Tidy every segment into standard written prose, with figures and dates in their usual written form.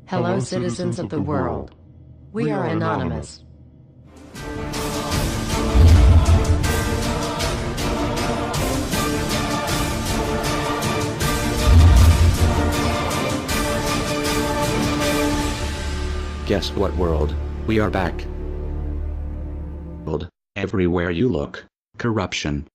Hello, citizens of the world. We are anonymous. Guess what, world? We are back. Everywhere you look, corruption.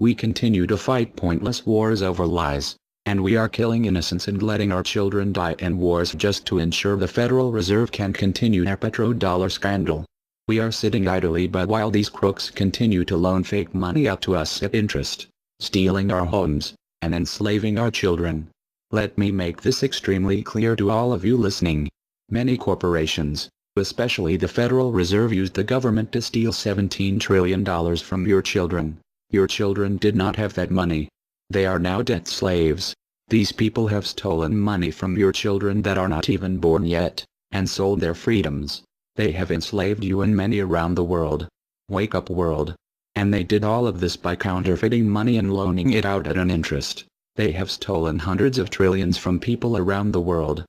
We continue to fight pointless wars over lies, and we are killing innocents and letting our children die in wars just to ensure the Federal Reserve can continue their petrodollar scandal. We are sitting idly by while these crooks continue to loan fake money out to us at interest, stealing our homes, and enslaving our children. Let me make this extremely clear to all of you listening. Many corporations, especially the Federal Reserve, used the government to steal $17 trillion from your children. Your children did not have that money. They are now debt slaves. These people have stolen money from your children that are not even born yet, and sold their freedoms. They have enslaved you and many around the world. Wake up, world. And they did all of this by counterfeiting money and loaning it out at an interest. They have stolen hundreds of trillions from people around the world.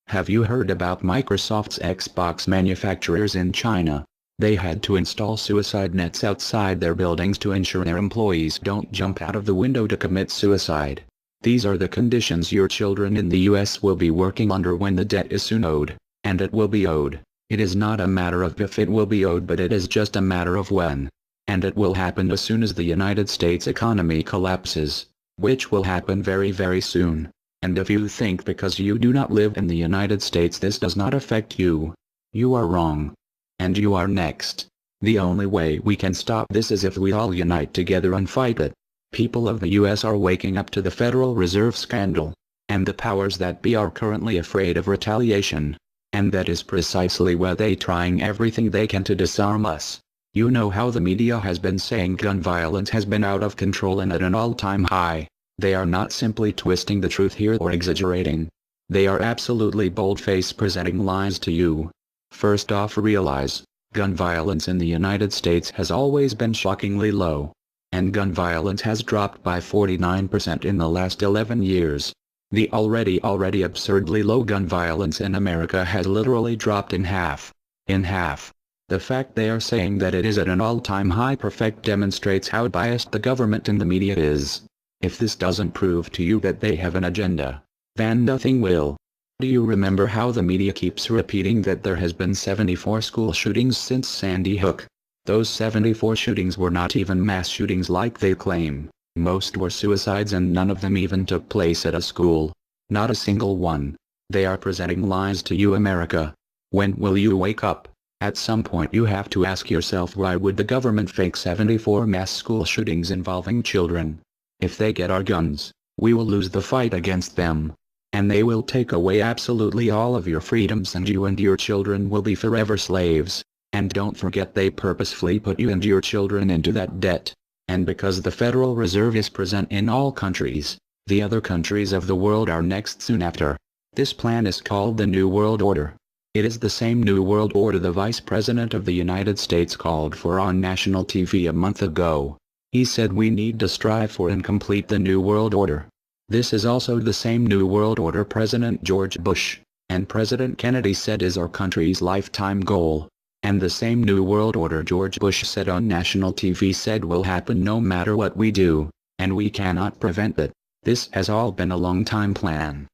Have you heard about Microsoft's Xbox manufacturers in China? They had to install suicide nets outside their buildings to ensure their employees don't jump out of the window to commit suicide. These are the conditions your children in the US will be working under when the debt is soon owed, and it will be owed. It is not a matter of if it will be owed, but it is just a matter of when. And it will happen as soon as the United States economy collapses, which will happen very, very soon. And if you think because you do not live in the United States this does not affect you, you are wrong. And you are next. The only way we can stop this is if we all unite together and fight it. People of the US are waking up to the Federal Reserve scandal, and the powers that be are currently afraid of retaliation. And that is precisely why they trying everything they can to disarm us. You know how the media has been saying gun violence has been out of control and at an all-time high. They are not simply twisting the truth here or exaggerating. They are absolutely bold-faced presenting lies to you. First off, realize, gun violence in the United States has always been shockingly low. And gun violence has dropped by 49% in the last 11 years. The already absurdly low gun violence in America has literally dropped in half. In half. The fact they are saying that it is at an all-time high perfect demonstrates how biased the government and the media is. If this doesn't prove to you that they have an agenda, then nothing will. Do you remember how the media keeps repeating that there has been 74 school shootings since Sandy Hook? Those 74 shootings were not even mass shootings like they claim. Most were suicides and none of them even took place at a school. Not a single one. They are presenting lies to you, America. When will you wake up? At some point you have to ask yourself, why would the government fake 74 mass school shootings involving children? If they get our guns, we will lose the fight against them. And they will take away absolutely all of your freedoms and you and your children will be forever slaves. And don't forget they purposefully put you and your children into that debt. And because the Federal Reserve is present in all countries, the other countries of the world are next soon after. This plan is called the New World Order. It is the same New World Order the Vice President of the United States called for on national TV a month ago. He said we need to strive for and complete the New World Order. This is also the same New World Order President George Bush and President Kennedy said is our country's lifetime goal. And the same New World Order George Bush said on national TV said will happen no matter what we do, and we cannot prevent it. This has all been a long-time plan.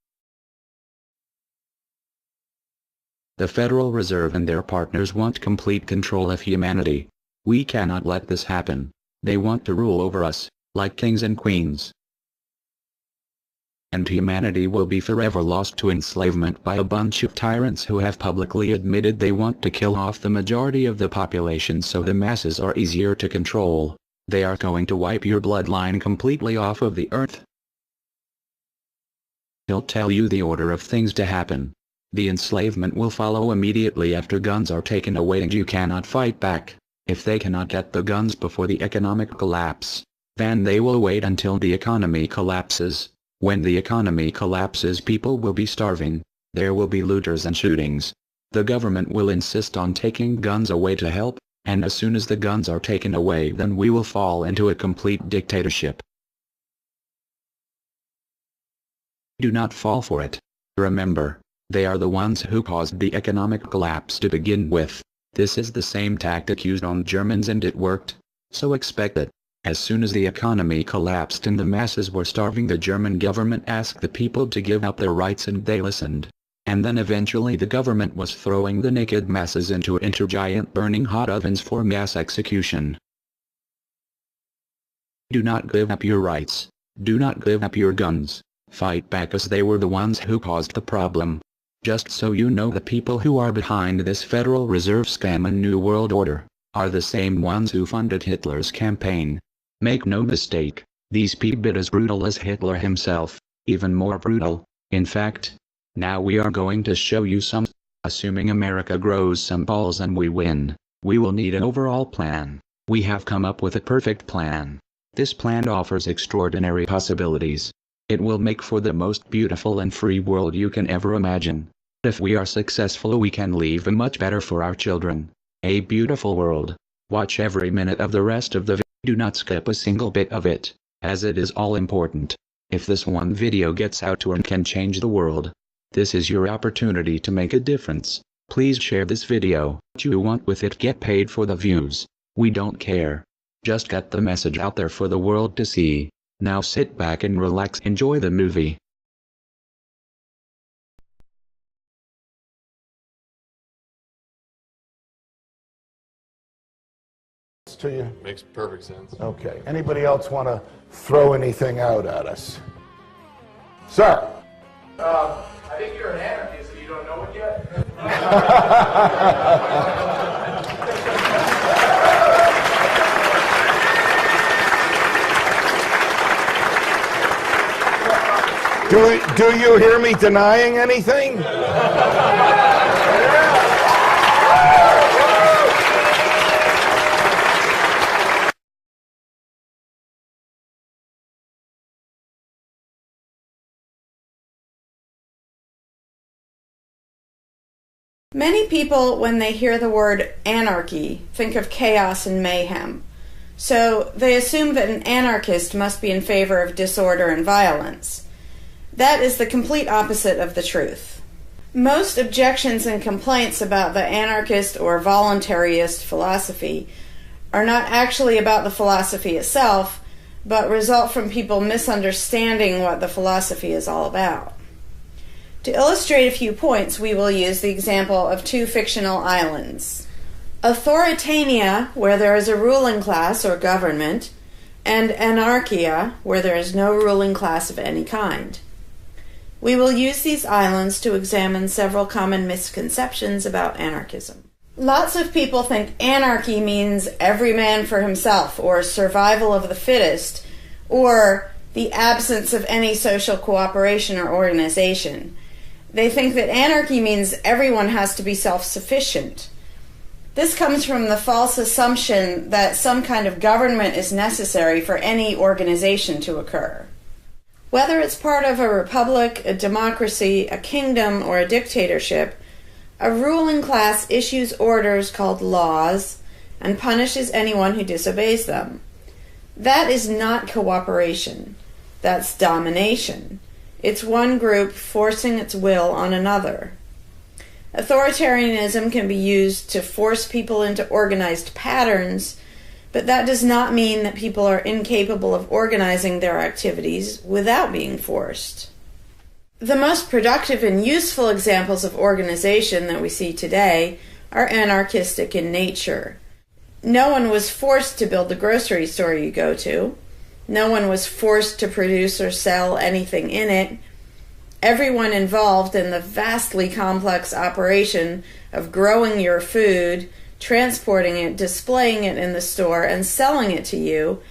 The Federal Reserve and their partners want complete control of humanity. We cannot let this happen. They want to rule over us, like kings and queens. And humanity will be forever lost to enslavement by a bunch of tyrants who have publicly admitted they want to kill off the majority of the population so the masses are easier to control. They are going to wipe your bloodline completely off of the earth. He'll tell you the order of things to happen. The enslavement will follow immediately after guns are taken away and you cannot fight back. If they cannot get the guns before the economic collapse, then they will wait until the economy collapses. When the economy collapses, people will be starving. There will be looters and shootings. The government will insist on taking guns away to help, and as soon as the guns are taken away, then we will fall into a complete dictatorship. Do not fall for it. Remember, They are the ones who caused the economic collapse to begin with. This is the same tactic used on Germans and it worked. So expect it. As soon as the economy collapsed and the masses were starving, the German government asked the people to give up their rights and they listened. And then eventually the government was throwing the naked masses into giant burning hot ovens for mass execution. Do not give up your rights. Do not give up your guns. Fight back, as they were the ones who caused the problem. Just so you know, the people who are behind this Federal Reserve scam and New World Order are the same ones who funded Hitler's campaign. Make no mistake, these people are as brutal as Hitler himself, even more brutal. In fact, now we are going to show you some. Assuming America grows some balls and we win, we will need an overall plan. We have come up with a perfect plan. This plan offers extraordinary possibilities. It will make for the most beautiful and free world you can ever imagine. If we are successful, we can leave a much better for our children. A beautiful world. Watch every minute of the rest of the video. Do not skip a single bit of it, as it is all important. If this one video gets out to and can change the world, this is your opportunity to make a difference. Please share this video. What you want with it, get paid for the views. We don't care. Just get the message out there for the world to see. Now sit back and relax, enjoy the movie. To you? Makes perfect sense. Okay. Anybody else want to throw anything out at us? Sir? I think you're an anarchist and you don't know it yet. Do you hear me denying anything? Many people, when they hear the word anarchy, think of chaos and mayhem. So they assume that an anarchist must be in favor of disorder and violence. That is the complete opposite of the truth. Most objections and complaints about the anarchist or voluntarist philosophy are not actually about the philosophy itself, but result from people misunderstanding what the philosophy is all about. To illustrate a few points, we will use the example of two fictional islands. Authoritania, where there is a ruling class or government, and Anarchia, where there is no ruling class of any kind. We will use these islands to examine several common misconceptions about anarchism. Lots of people think anarchy means every man for himself, or survival of the fittest, or the absence of any social cooperation or organization. They think that anarchy means everyone has to be self-sufficient. This comes from the false assumption that some kind of government is necessary for any organization to occur. Whether it's part of a republic, a democracy, a kingdom, or a dictatorship, a ruling class issues orders called laws and punishes anyone who disobeys them. That is not cooperation. That's domination. It's one group forcing its will on another. Authoritarianism can be used to force people into organized patterns, but that does not mean that people are incapable of organizing their activities without being forced. The most productive and useful examples of organization that we see today are anarchistic in nature. No one was forced to build the grocery store you go to. No one was forced to produce or sell anything in it. Everyone involved in the vastly complex operation of growing your food, transporting it, displaying it in the store, and selling it to you,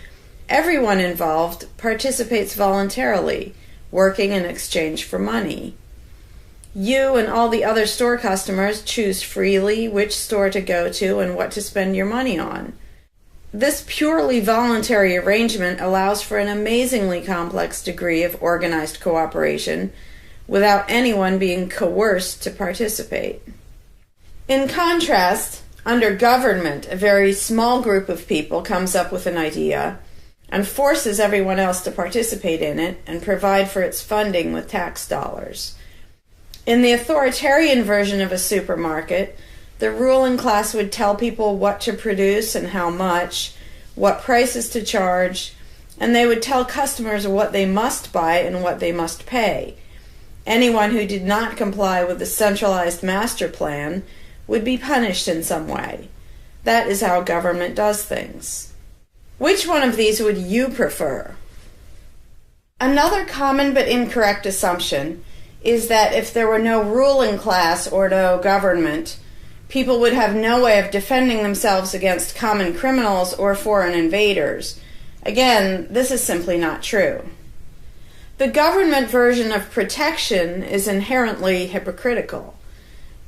everyone involved participates voluntarily, working in exchange for money. You and all the other store customers choose freely which store to go to and what to spend your money on. This purely voluntary arrangement allows for an amazingly complex degree of organized cooperation without anyone being coerced to participate. In contrast, under government, a very small group of people comes up with an idea and forces everyone else to participate in it and provide for its funding with tax dollars. In the authoritarian version of a supermarket, the ruling class would tell people what to produce and how much, what prices to charge, and they would tell customers what they must buy and what they must pay. Anyone who did not comply with the centralized master plan would be punished in some way. That is how government does things. Which one of these would you prefer? Another common but incorrect assumption is that if there were no ruling class or no government, people would have no way of defending themselves against common criminals or foreign invaders. Again, this is simply not true. The government version of protection is inherently hypocritical.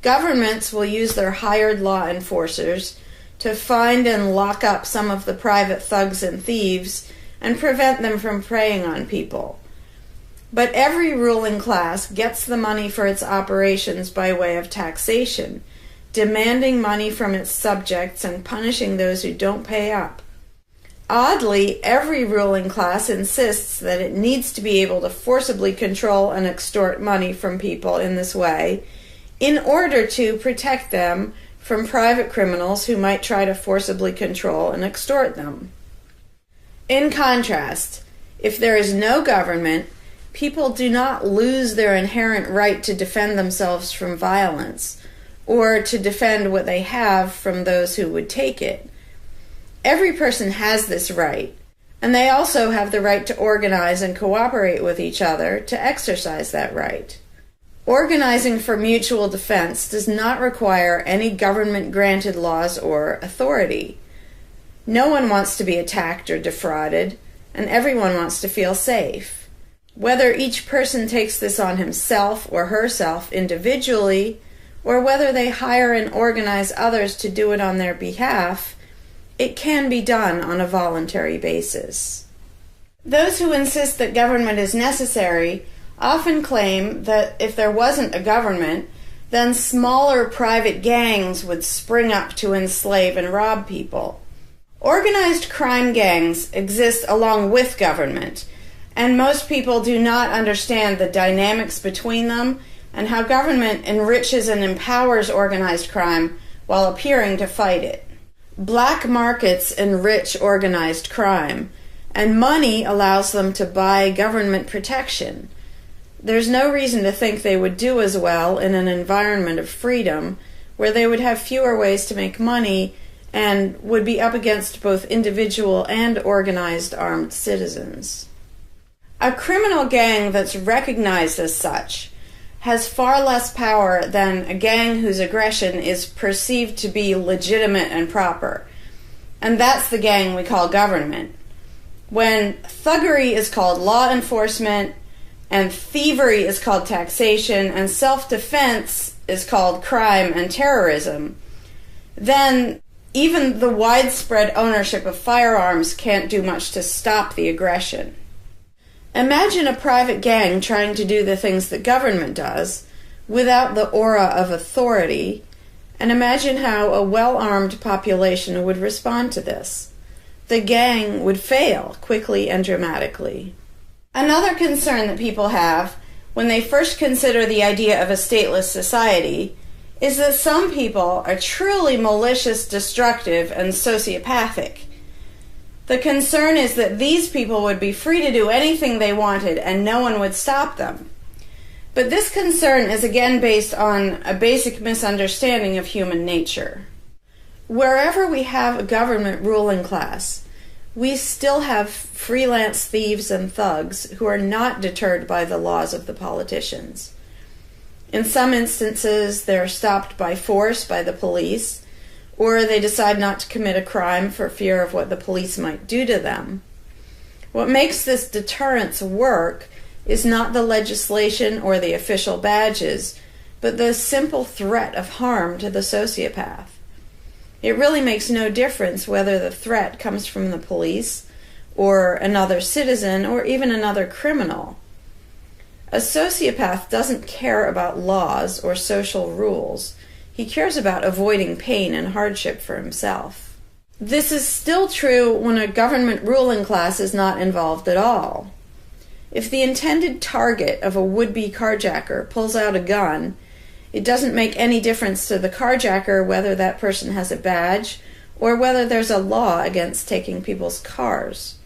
Governments will use their hired law enforcers to find and lock up some of the private thugs and thieves and prevent them from preying on people. But every ruling class gets the money for its operations by way of taxation, demanding money from its subjects and punishing those who don't pay up. Oddly, every ruling class insists that it needs to be able to forcibly control and extort money from people in this way in order to protect them from private criminals who might try to forcibly control and extort them. In contrast, if there is no government, people do not lose their inherent right to defend themselves from violence or to defend what they have from those who would take it. Every person has this right, and they also have the right to organize and cooperate with each other to exercise that right. Organizing for mutual defense does not require any government-granted laws or authority. No one wants to be attacked or defrauded, and everyone wants to feel safe. Whether each person takes this on himself or herself individually, or whether they hire and organize others to do it on their behalf, it can be done on a voluntary basis. Those who insist that government is necessary often claim that if there wasn't a government, then smaller private gangs would spring up to enslave and rob people. Organized crime gangs exist along with government, and most people do not understand the dynamics between them and how government enriches and empowers organized crime while appearing to fight it. Black markets enrich organized crime, and money allows them to buy government protection. There's no reason to think they would do as well in an environment of freedom, where they would have fewer ways to make money and would be up against both individual and organized armed citizens. A criminal gang that's recognized as such has far less power than a gang whose aggression is perceived to be legitimate and proper. And that's the gang we call government. When thuggery is called law enforcement, and thievery is called taxation, and self-defense is called crime and terrorism, then even the widespread ownership of firearms can't do much to stop the aggression. Imagine a private gang trying to do the things that government does without the aura of authority, and imagine how a well-armed population would respond to this. The gang would fail quickly and dramatically. Another concern that people have when they first consider the idea of a stateless society is that some people are truly malicious, destructive, and sociopathic. The concern is that these people would be free to do anything they wanted and no one would stop them. But this concern is again based on a basic misunderstanding of human nature. Wherever we have a government ruling class, we still have freelance thieves and thugs who are not deterred by the laws of the politicians. In some instances, they're stopped by force by the police, or they decide not to commit a crime for fear of what the police might do to them. What makes this deterrence work is not the legislation or the official badges, but the simple threat of harm to the sociopath. It really makes no difference whether the threat comes from the police, or another citizen, or even another criminal. A sociopath doesn't care about laws or social rules. He cares about avoiding pain and hardship for himself. This is still true when a government ruling class is not involved at all. If the intended target of a would-be carjacker pulls out a gun, it doesn't make any difference to the carjacker whether that person has a badge or whether there's a law against taking people's cars.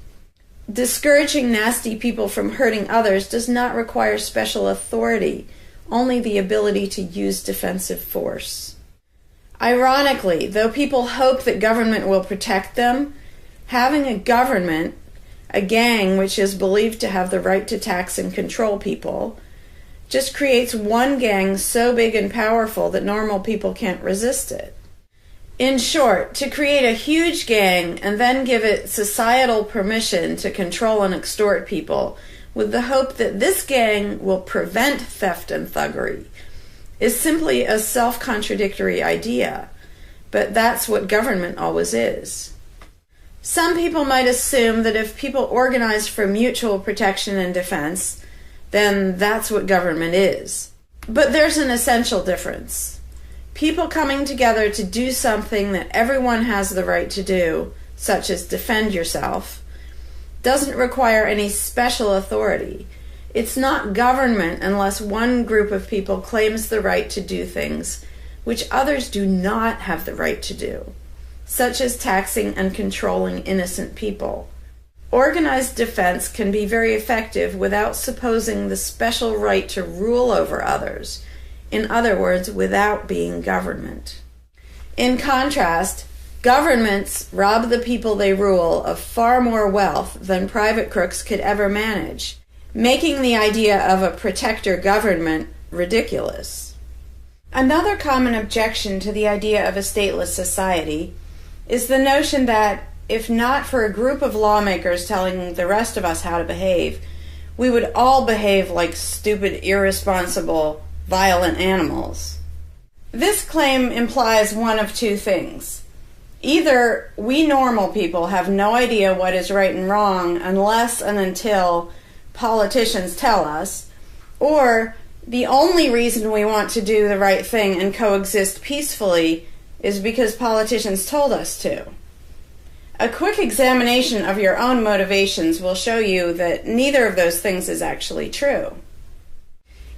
Discouraging nasty people from hurting others does not require special authority, only the ability to use defensive force. Ironically, though people hope that government will protect them, having a government, a gang which is believed to have the right to tax and control people, just creates one gang so big and powerful that normal people can't resist it. In short, to create a huge gang and then give it societal permission to control and extort people with the hope that this gang will prevent theft and thuggery is simply a self-contradictory idea, but that's what government always is. Some people might assume that if people organize for mutual protection and defense, then that's what government is. But there's an essential difference. People coming together to do something that everyone has the right to do, such as defend yourself, doesn't require any special authority. It's not government unless one group of people claims the right to do things which others do not have the right to do, such as taxing and controlling innocent people. Organized defense can be very effective without supposing the special right to rule over others. In other words, without being government. In contrast, governments rob the people they rule of far more wealth than private crooks could ever manage, making the idea of a protector government ridiculous. Another common objection to the idea of a stateless society is the notion that, if not for a group of lawmakers telling the rest of us how to behave, we would all behave like stupid, irresponsible, violent animals. This claim implies one of two things. Either we normal people have no idea what is right and wrong unless and until politicians tell us, or the only reason we want to do the right thing and coexist peacefully is because politicians told us to. A quick examination of your own motivations will show you that neither of those things is actually true.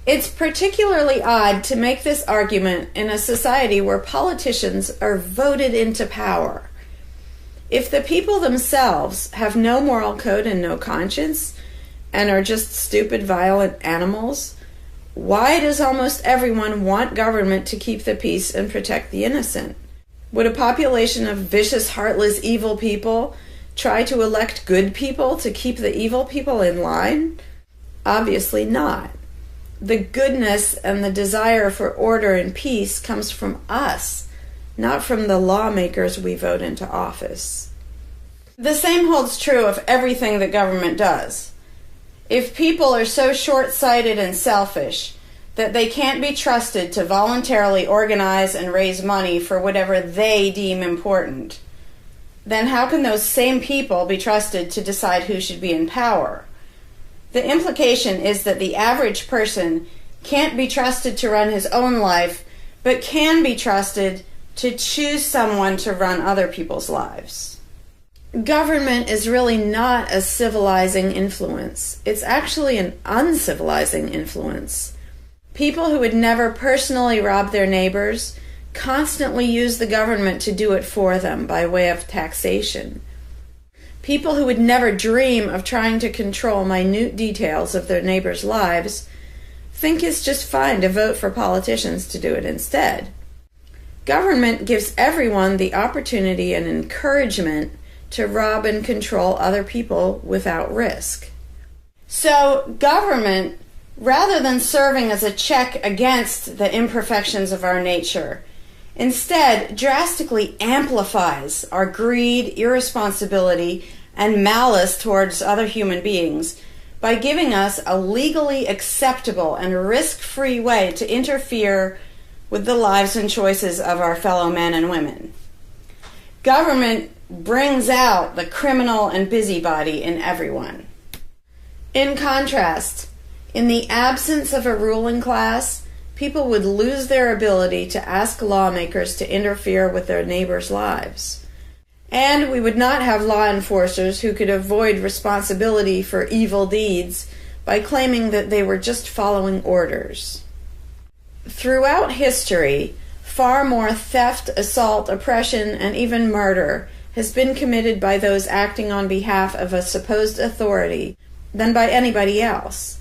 It's particularly odd to make this argument in a society where politicians are voted into power. If the people themselves have no moral code and no conscience, and are just stupid, violent animals, why does almost everyone want government to keep the peace and protect the innocent? Would a population of vicious, heartless, evil people try to elect good people to keep the evil people in line? Obviously not. The goodness and the desire for order and peace comes from us, not from the lawmakers we vote into office. The same holds true of everything that government does. If people are so short-sighted and selfish that they can't be trusted to voluntarily organize and raise money for whatever they deem important, then how can those same people be trusted to decide who should be in power? The implication is that the average person can't be trusted to run his own life, but can be trusted to choose someone to run other people's lives. Government is really not a civilizing influence. It's actually an uncivilizing influence. People who would never personally rob their neighbors constantly use the government to do it for them by way of taxation. People who would never dream of trying to control minute details of their neighbors' lives think it's just fine to vote for politicians to do it instead. Government gives everyone the opportunity and encouragement to rob and control other people without risk. So government, rather than serving as a check against the imperfections of our nature, instead drastically amplifies our greed, irresponsibility, and malice towards other human beings by giving us a legally acceptable and risk-free way to interfere with the lives and choices of our fellow men and women. Government brings out the criminal and busybody in everyone. In contrast, in the absence of a ruling class, people would lose their ability to ask lawmakers to interfere with their neighbors' lives. And we would not have law enforcers who could avoid responsibility for evil deeds by claiming that they were just following orders. Throughout history, far more theft, assault, oppression, and even murder has been committed by those acting on behalf of a supposed authority than by anybody else.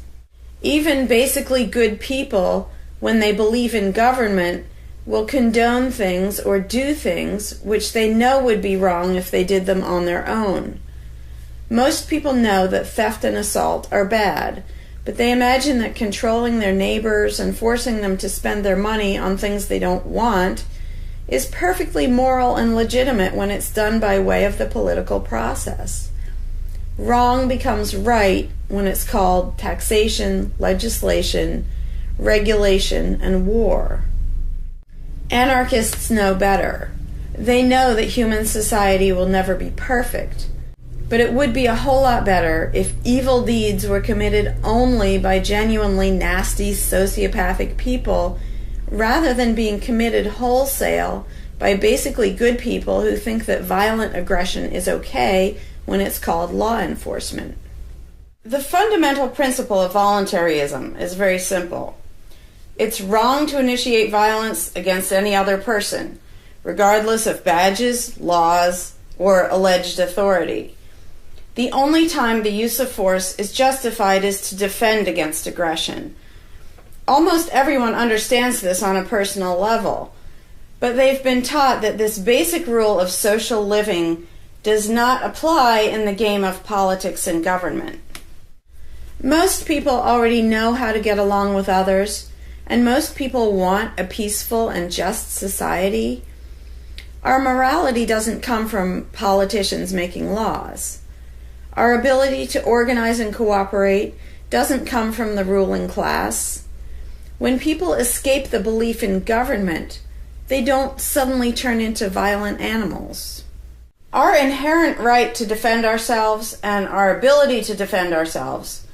Even basically good people, when they believe in government, will condone things or do things which they know would be wrong if they did them on their own. Most people know that theft and assault are bad, but they imagine that controlling their neighbors and forcing them to spend their money on things they don't want is perfectly moral and legitimate when it's done by way of the political process. Wrong becomes right when it's called taxation, legislation, regulation, and war. Anarchists know better. They know that human society will never be perfect, but it would be a whole lot better if evil deeds were committed only by genuinely nasty, sociopathic people, rather than being committed wholesale by basically good people who think that violent aggression is okay when it's called law enforcement. The fundamental principle of voluntarism is very simple. It's wrong to initiate violence against any other person, regardless of badges, laws, or alleged authority. The only time the use of force is justified is to defend against aggression. Almost everyone understands this on a personal level, but they've been taught that this basic rule of social living does not apply in the game of politics and government. Most people already know how to get along with others, and most people want a peaceful and just society. Our morality doesn't come from politicians making laws. Our ability to organize and cooperate doesn't come from the ruling class. When people escape the belief in government, they don't suddenly turn into violent animals. Our inherent right to defend ourselves and our ability to defend ourselves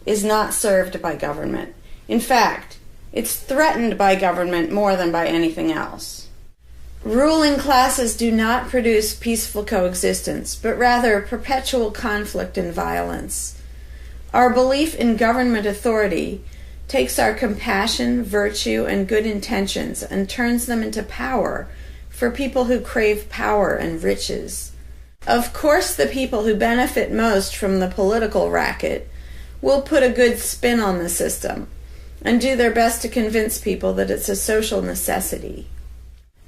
is not served by government. In fact, it's threatened by government more than by anything else. Ruling classes do not produce peaceful coexistence, but rather perpetual conflict and violence. Our belief in government authority takes our compassion, virtue, and good intentions and turns them into power for people who crave power and riches. Of course, the people who benefit most from the political racket will put a good spin on the system and do their best to convince people that it's a social necessity.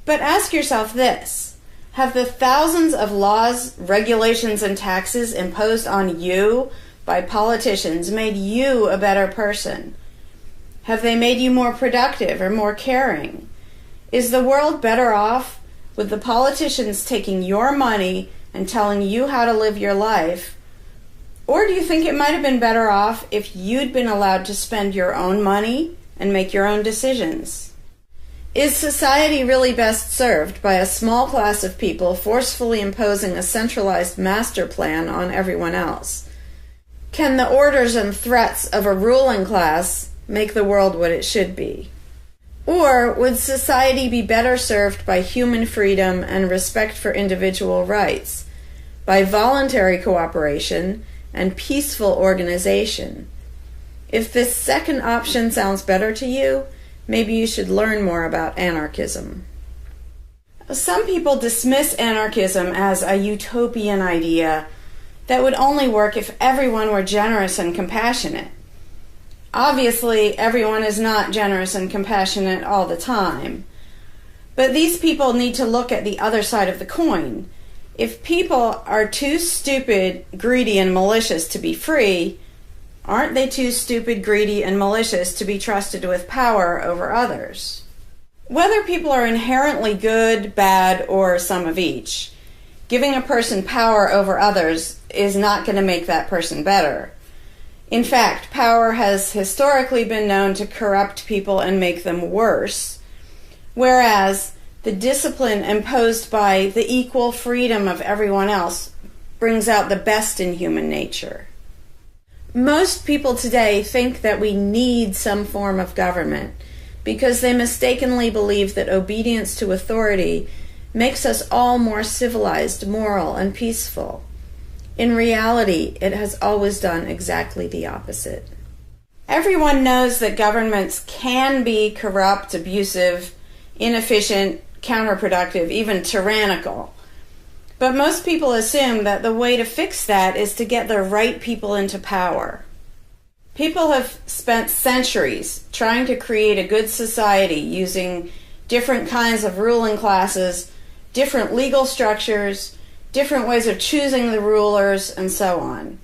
But ask yourself this: have the thousands of laws, regulations, and taxes imposed on you by politicians made you a better person? Have they made you more productive or more caring? Is the world better off with the politicians taking your money and telling you how to live your life? Or do you think it might have been better off if you'd been allowed to spend your own money and make your own decisions? Is society really best served by a small class of people forcefully imposing a centralized master plan on everyone else? Can the orders and threats of a ruling class make the world what it should be? Or would society be better served by human freedom and respect for individual rights, by voluntary cooperation and peaceful organization? If this second option sounds better to you, maybe you should learn more about anarchism. Some people dismiss anarchism as a utopian idea that would only work if everyone were generous and compassionate. Obviously, everyone is not generous and compassionate all the time. But these people need to look at the other side of the coin. If people are too stupid, greedy, and malicious to be free, aren't they too stupid, greedy, and malicious to be trusted with power over others? Whether people are inherently good, bad, or some of each, giving a person power over others is not going to make that person better. In fact, power has historically been known to corrupt people and make them worse, whereas the discipline imposed by the equal freedom of everyone else brings out the best in human nature. Most people today think that we need some form of government because they mistakenly believe that obedience to authority makes us all more civilized, moral, and peaceful. In reality, it has always done exactly the opposite. Everyone knows that governments can be corrupt, abusive, inefficient, counterproductive, even tyrannical. But most people assume that the way to fix that is to get the right people into power. People have spent centuries trying to create a good society using different kinds of ruling classes, different legal structures, different ways of choosing the rulers, and so on.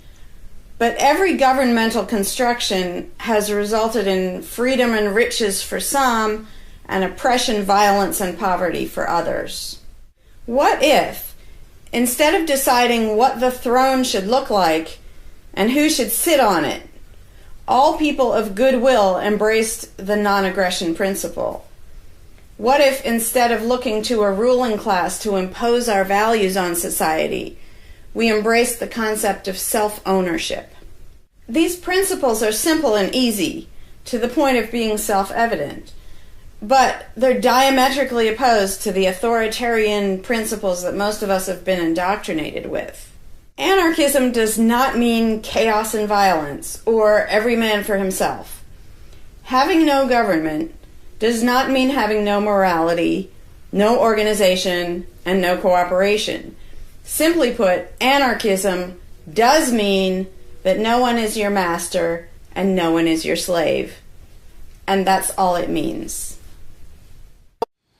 But every governmental construction has resulted in freedom and riches for some, and oppression, violence, and poverty for others. What if, instead of deciding what the throne should look like and who should sit on it, all people of goodwill embraced the non-aggression principle? What if, instead of looking to a ruling class to impose our values on society, we embraced the concept of self-ownership? These principles are simple and easy, to the point of being self-evident, but they're diametrically opposed to the authoritarian principles that most of us have been indoctrinated with. Anarchism does not mean chaos and violence, or every man for himself. Having no government does not mean having no morality, no organization, and no cooperation. Simply put, anarchism does mean that no one is your master and no one is your slave. And that's all it means.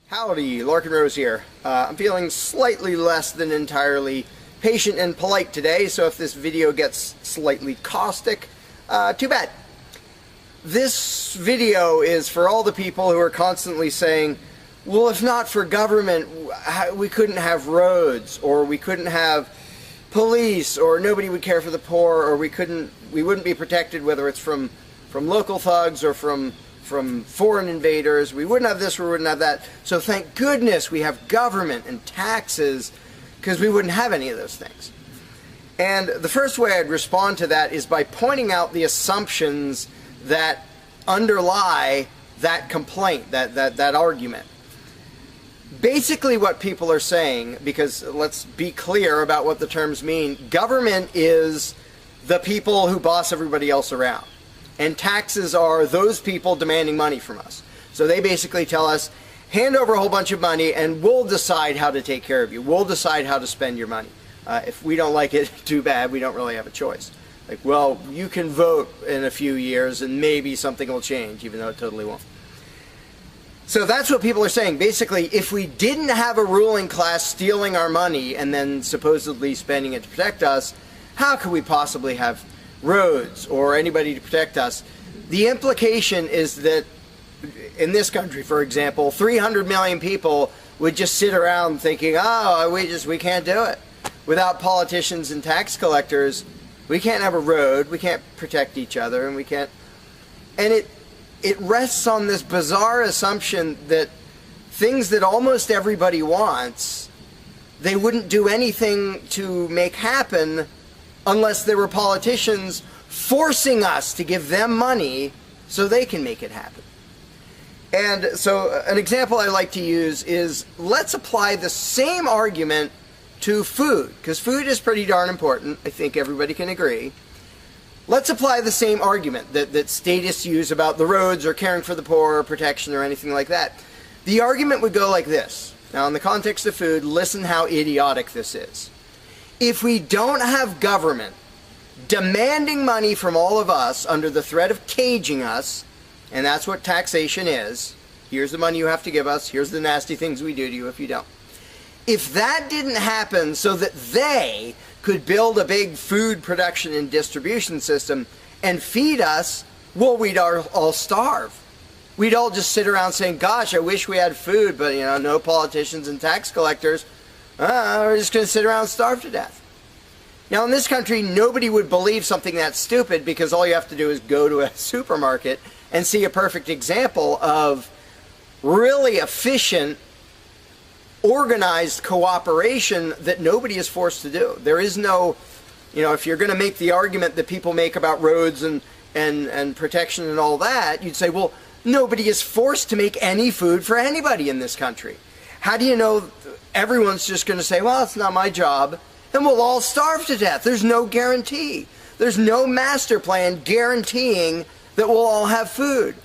Howdy, Larkin Rose here. I'm feeling slightly less than entirely patient and polite today, so if this video gets slightly caustic, too bad. This video is for all the people who are constantly saying, well, if not for government, we couldn't have roads, or we couldn't have police, or nobody would care for the poor, or we wouldn't be protected, whether it's from local thugs or from foreign invaders. We wouldn't have this, we wouldn't have that. So thank goodness we have government and taxes, because we wouldn't have any of those things. And the first way I'd respond to that is by pointing out the assumptions that underlie that complaint, that argument. Basically what people are saying, because let's be clear about what the terms mean, government is the people who boss everybody else around. And taxes are those people demanding money from us. So they basically tell us, hand over a whole bunch of money and we'll decide how to take care of you. We'll decide how to spend your money. If we don't like it, too bad, we don't really have a choice. Like, well, you can vote in a few years and maybe something will change, even though it totally won't. So that's what people are saying. Basically, if we didn't have a ruling class stealing our money and then supposedly spending it to protect us, how could we possibly have roads or anybody to protect us? The implication is that in this country, for example, 300 million people would just sit around thinking, oh, we can't do it. Without politicians and tax collectors, we can't have a road, we can't protect each other, and we can't... And it rests on this bizarre assumption that things that almost everybody wants, they wouldn't do anything to make happen unless there were politicians forcing us to give them money so they can make it happen. And so an example I like to use is, let's apply the same argument to food, because food is pretty darn important. I think everybody can agree. Let's apply the same argument that statists use about the roads or caring for the poor or protection or anything like that. The argument would go like this. Now, in the context of food, listen how idiotic this is. If we don't have government demanding money from all of us under the threat of caging us, and that's what taxation is, here's the money you have to give us, here's the nasty things we do to you if you don't. If that didn't happen so that they could build a big food production and distribution system and feed us, well, we'd all starve. We'd all just sit around saying, gosh, I wish we had food, but you know, no politicians and tax collectors. We're just going to sit around and starve to death. Now, in this country, nobody would believe something that stupid, because all you have to do is go to a supermarket and see a perfect example of really efficient, organized cooperation that nobody is forced to do. There is no, you know, if you're going to make the argument that people make about roads and protection and all that, you'd say, well, nobody is forced to make any food for anybody in this country. How do you know everyone's just going to say, well, it's not my job, and we'll all starve to death? There's no guarantee. There's no master plan guaranteeing that we'll all have food.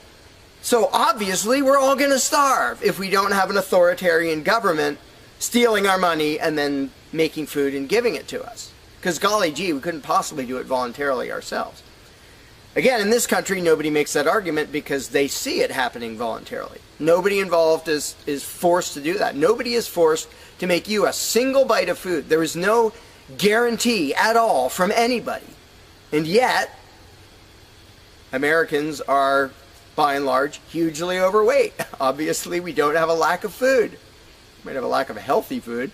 So obviously we're all going to starve if we don't have an authoritarian government stealing our money and then making food and giving it to us. Because golly gee, we couldn't possibly do it voluntarily ourselves. Again, in this country, nobody makes that argument because they see it happening voluntarily. Nobody involved is forced to do that. Nobody is forced to make you a single bite of food. There is no guarantee at all from anybody. And yet, Americans are, by and large, hugely overweight. Obviously, we don't have a lack of food. We might have a lack of healthy food.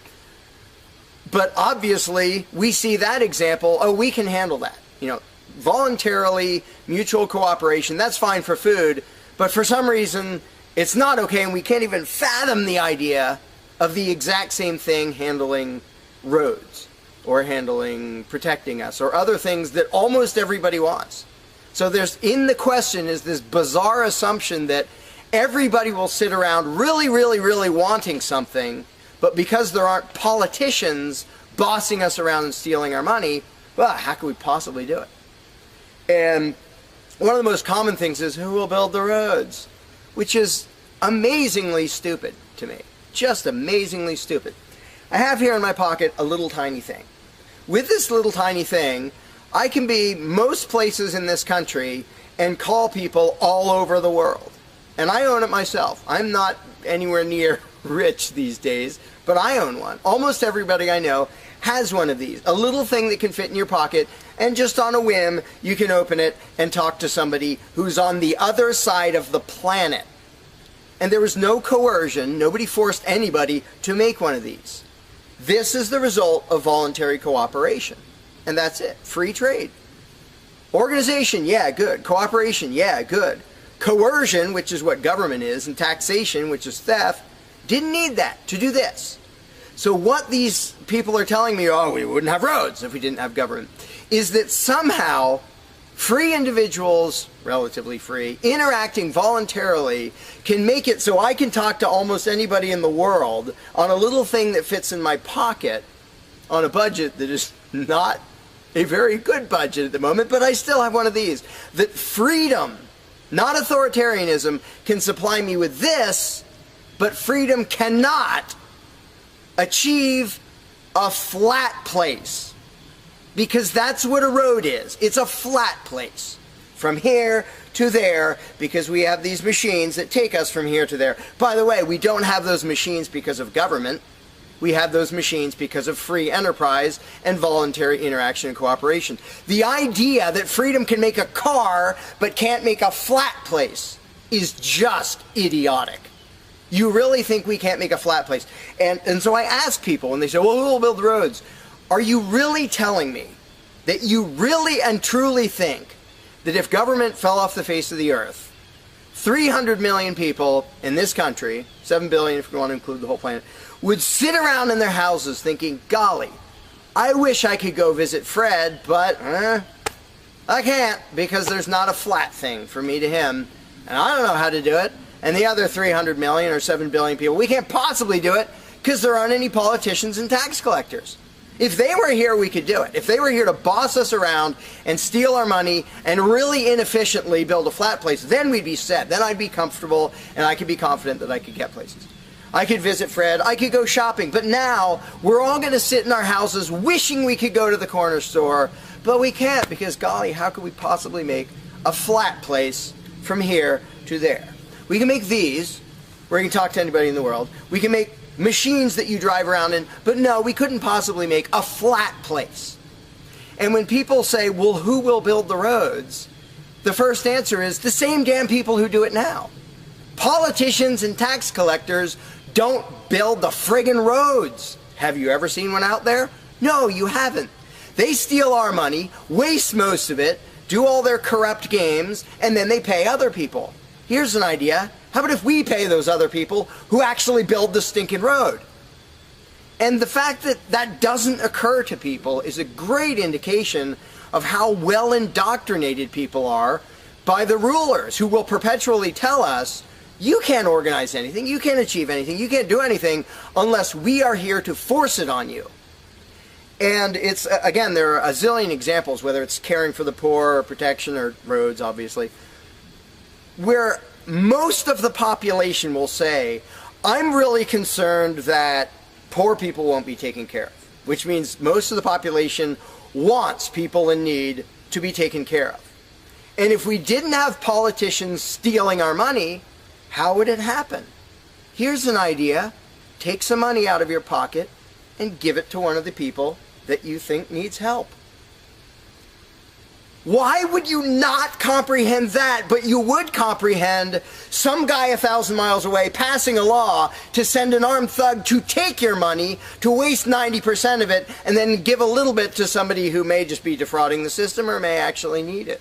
But obviously, we see that example, oh, we can handle that. You know, voluntarily, mutual cooperation, that's fine for food, but for some reason, it's not okay, and we can't even fathom the idea of the exact same thing handling roads, or handling protecting us, or other things that almost everybody wants. So there's, in the question, is this bizarre assumption that everybody will sit around really, really, really wanting something, but because there aren't politicians bossing us around and stealing our money, well, how could we possibly do it? And one of the most common things is, who will build the roads? Which is amazingly stupid to me. Just amazingly stupid. I have here in my pocket a little tiny thing. With this little tiny thing, I can be most places in this country and call people all over the world. And I own it myself. I'm not anywhere near rich these days, but I own one. Almost everybody I know has one of these. A little thing that can fit in your pocket, and just on a whim, you can open it and talk to somebody who's on the other side of the planet. And there was no coercion. Nobody forced anybody to make one of these. This is the result of voluntary cooperation. And that's it. Free trade. Organization, yeah, good. Cooperation, yeah, good. Coercion, which is what government is, and taxation, which is theft, didn't need that to do this. So what these people are telling me, oh, we wouldn't have roads if we didn't have government, is that somehow free individuals, relatively free, interacting voluntarily can make it so I can talk to almost anybody in the world on a little thing that fits in my pocket on a budget that is not a very good budget at the moment, but I still have one of these. That freedom, not authoritarianism, can supply me with this, but freedom cannot achieve a flat place. Because that's what a road is. It's a flat place. From here to there, because we have these machines that take us from here to there. By the way, we don't have those machines because of government. We have those machines because of free enterprise and voluntary interaction and cooperation. The idea that freedom can make a car but can't make a flat place is just idiotic. You really think we can't make a flat place? And so I ask people, and they say, well, who will build the roads? Are you really telling me that you really and truly think that if government fell off the face of the earth, 300 million people in this country, 7 billion if you want to include the whole planet, would sit around in their houses thinking, golly, I wish I could go visit Fred, but I can't because there's not a flat thing from me to him, and I don't know how to do it. And the other 300 million or 7 billion people, we can't possibly do it because there aren't any politicians and tax collectors. If they were here, we could do it. If they were here to boss us around and steal our money and really inefficiently build a flat place, then we'd be set. Then I'd be comfortable and I could be confident that I could get places. I could visit Fred, I could go shopping, but now we're all going to sit in our houses wishing we could go to the corner store, but we can't because, golly, how could we possibly make a flat place from here to there? We can make these, where you can talk to anybody in the world. We can make machines that you drive around in, but no, we couldn't possibly make a flat place. And when people say, well, who will build the roads? The first answer is the same damn people who do it now. Politicians and tax collectors don't build the friggin' roads. Have you ever seen one out there? No, you haven't. They steal our money, waste most of it, do all their corrupt games, and then they pay other people. Here's an idea. How about if we pay those other people who actually build the stinking road? And the fact that that doesn't occur to people is a great indication of how well indoctrinated people are by the rulers who will perpetually tell us, you can't organize anything, you can't achieve anything, you can't do anything unless we are here to force it on you. And it's, again, there are a zillion examples, whether it's caring for the poor or protection or roads, obviously. where most of the population will say, I'm really concerned that poor people won't be taken care of, which means most of the population wants people in need to be taken care of. And if we didn't have politicians stealing our money, how would it happen? Here's an idea. Take some money out of your pocket and give it to one of the people that you think needs help. Why would you not comprehend that, but you would comprehend some guy 1,000 miles away passing a law to send an armed thug to take your money, to waste 90% of it, and then give a little bit to somebody who may just be defrauding the system or may actually need it?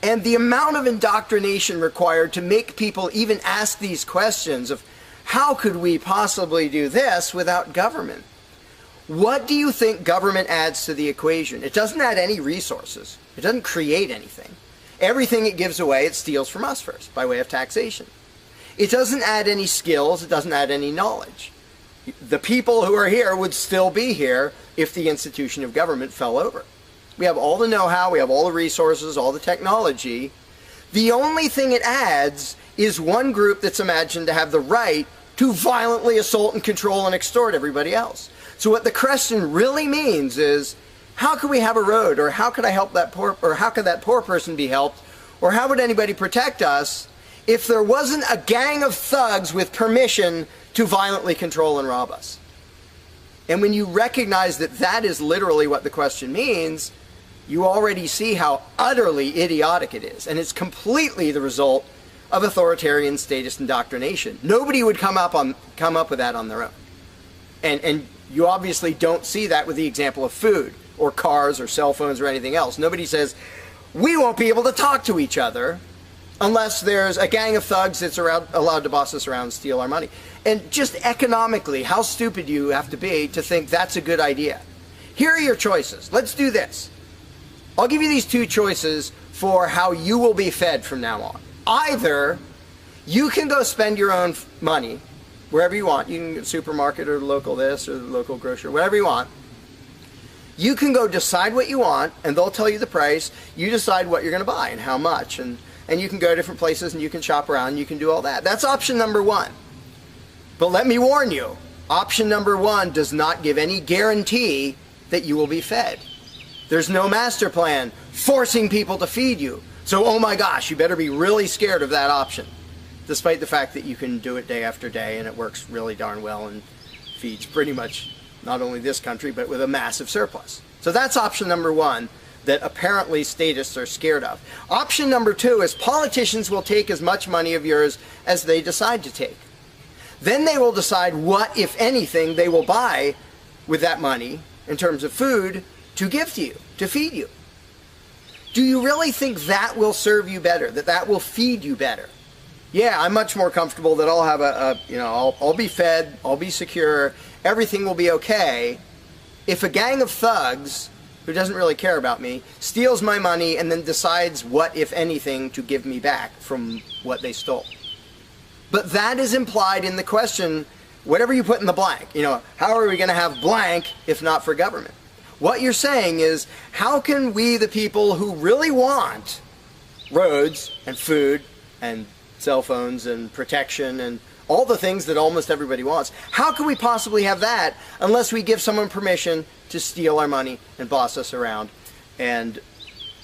And the amount of indoctrination required to make people even ask these questions of how could we possibly do this without government? What do you think government adds to the equation? It doesn't add any resources. It doesn't create anything. Everything it gives away, it steals from us first, by way of taxation. It doesn't add any skills. It doesn't add any knowledge. The people who are here would still be here if the institution of government fell over. We have all the know-how, we have all the resources, all the technology. The only thing it adds is one group that's imagined to have the right to violently assault and control and extort everybody else. So what the question really means is, how could we have a road, or how could I help that poor, or how could that poor person be helped, or how would anybody protect us if there wasn't a gang of thugs with permission to violently control and rob us? And when you recognize that that is literally what the question means, you already see how utterly idiotic it is. And it's completely the result of authoritarian statist indoctrination. Nobody would come up with that on their own. And you obviously don't see that with the example of food or cars or cell phones or anything else. Nobody says, we won't be able to talk to each other unless there's a gang of thugs that's allowed to boss us around and steal our money. And just economically, how stupid you have to be to think that's a good idea. Here are your choices. Let's do this. I'll give you these two choices for how you will be fed from now on. Either you can go spend your own money wherever you want. You can go to the supermarket or the local this or the local grocery, whatever you want. You can go decide what you want, and they'll tell you the price. You decide what you're going to buy and how much. And you can go to different places and you can shop around and you can do all that. That's option number one. But let me warn you, option number one does not give any guarantee that you will be fed. There's no master plan forcing people to feed you. So, oh my gosh, you better be really scared of that option, despite the fact that you can do it day after day and it works really darn well and feeds pretty much not only this country, but with a massive surplus. So that's option number one that apparently statists are scared of. Option number two is politicians will take as much money of yours as they decide to take. Then they will decide what, if anything, they will buy with that money in terms of food to give to you, to feed you. Do you really think that will serve you better, that will feed you better? Yeah, I'm much more comfortable that I'll have I'll be fed, I'll be secure, everything will be okay. If a gang of thugs who doesn't really care about me steals my money and then decides what, if anything, to give me back from what they stole. But that is implied in the question, whatever you put in the blank. How are we going to have blank if not for government? What you're saying is, how can we, the people who really want roads and food and cell phones and protection and all the things that almost everybody wants, how can we possibly have that unless we give someone permission to steal our money and boss us around and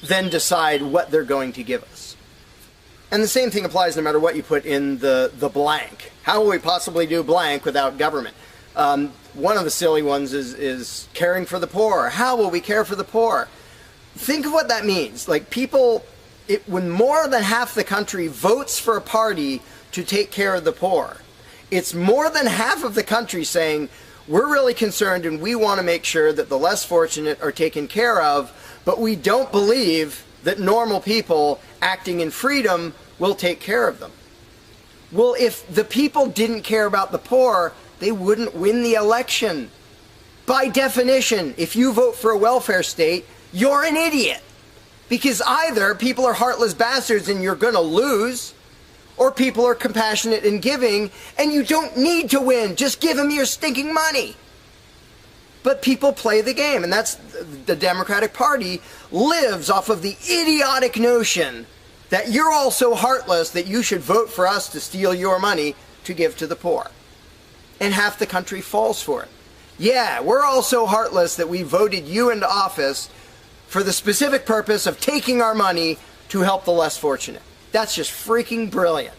then decide what they're going to give us? And the same thing applies no matter what you put in the blank. How will we possibly do blank without government? One of the silly ones is caring for the poor. How will we care for the poor? Think of what that means. Like when more than half the country votes for a party to take care of the poor, it's more than half of the country saying, we're really concerned and we want to make sure that the less fortunate are taken care of, but we don't believe that normal people acting in freedom will take care of them. Well, if the people didn't care about the poor, they wouldn't win the election. By definition, if you vote for a welfare state, you're an idiot. Because either people are heartless bastards and you're going to lose, or people are compassionate and giving and you don't need to win. Just give them your stinking money. But people play the game, and that's the Democratic Party lives off of the idiotic notion that you're all so heartless that you should vote for us to steal your money to give to the poor. And half the country falls for it. Yeah, we're all so heartless that we voted you into office for the specific purpose of taking our money to help the less fortunate. That's just freaking brilliant.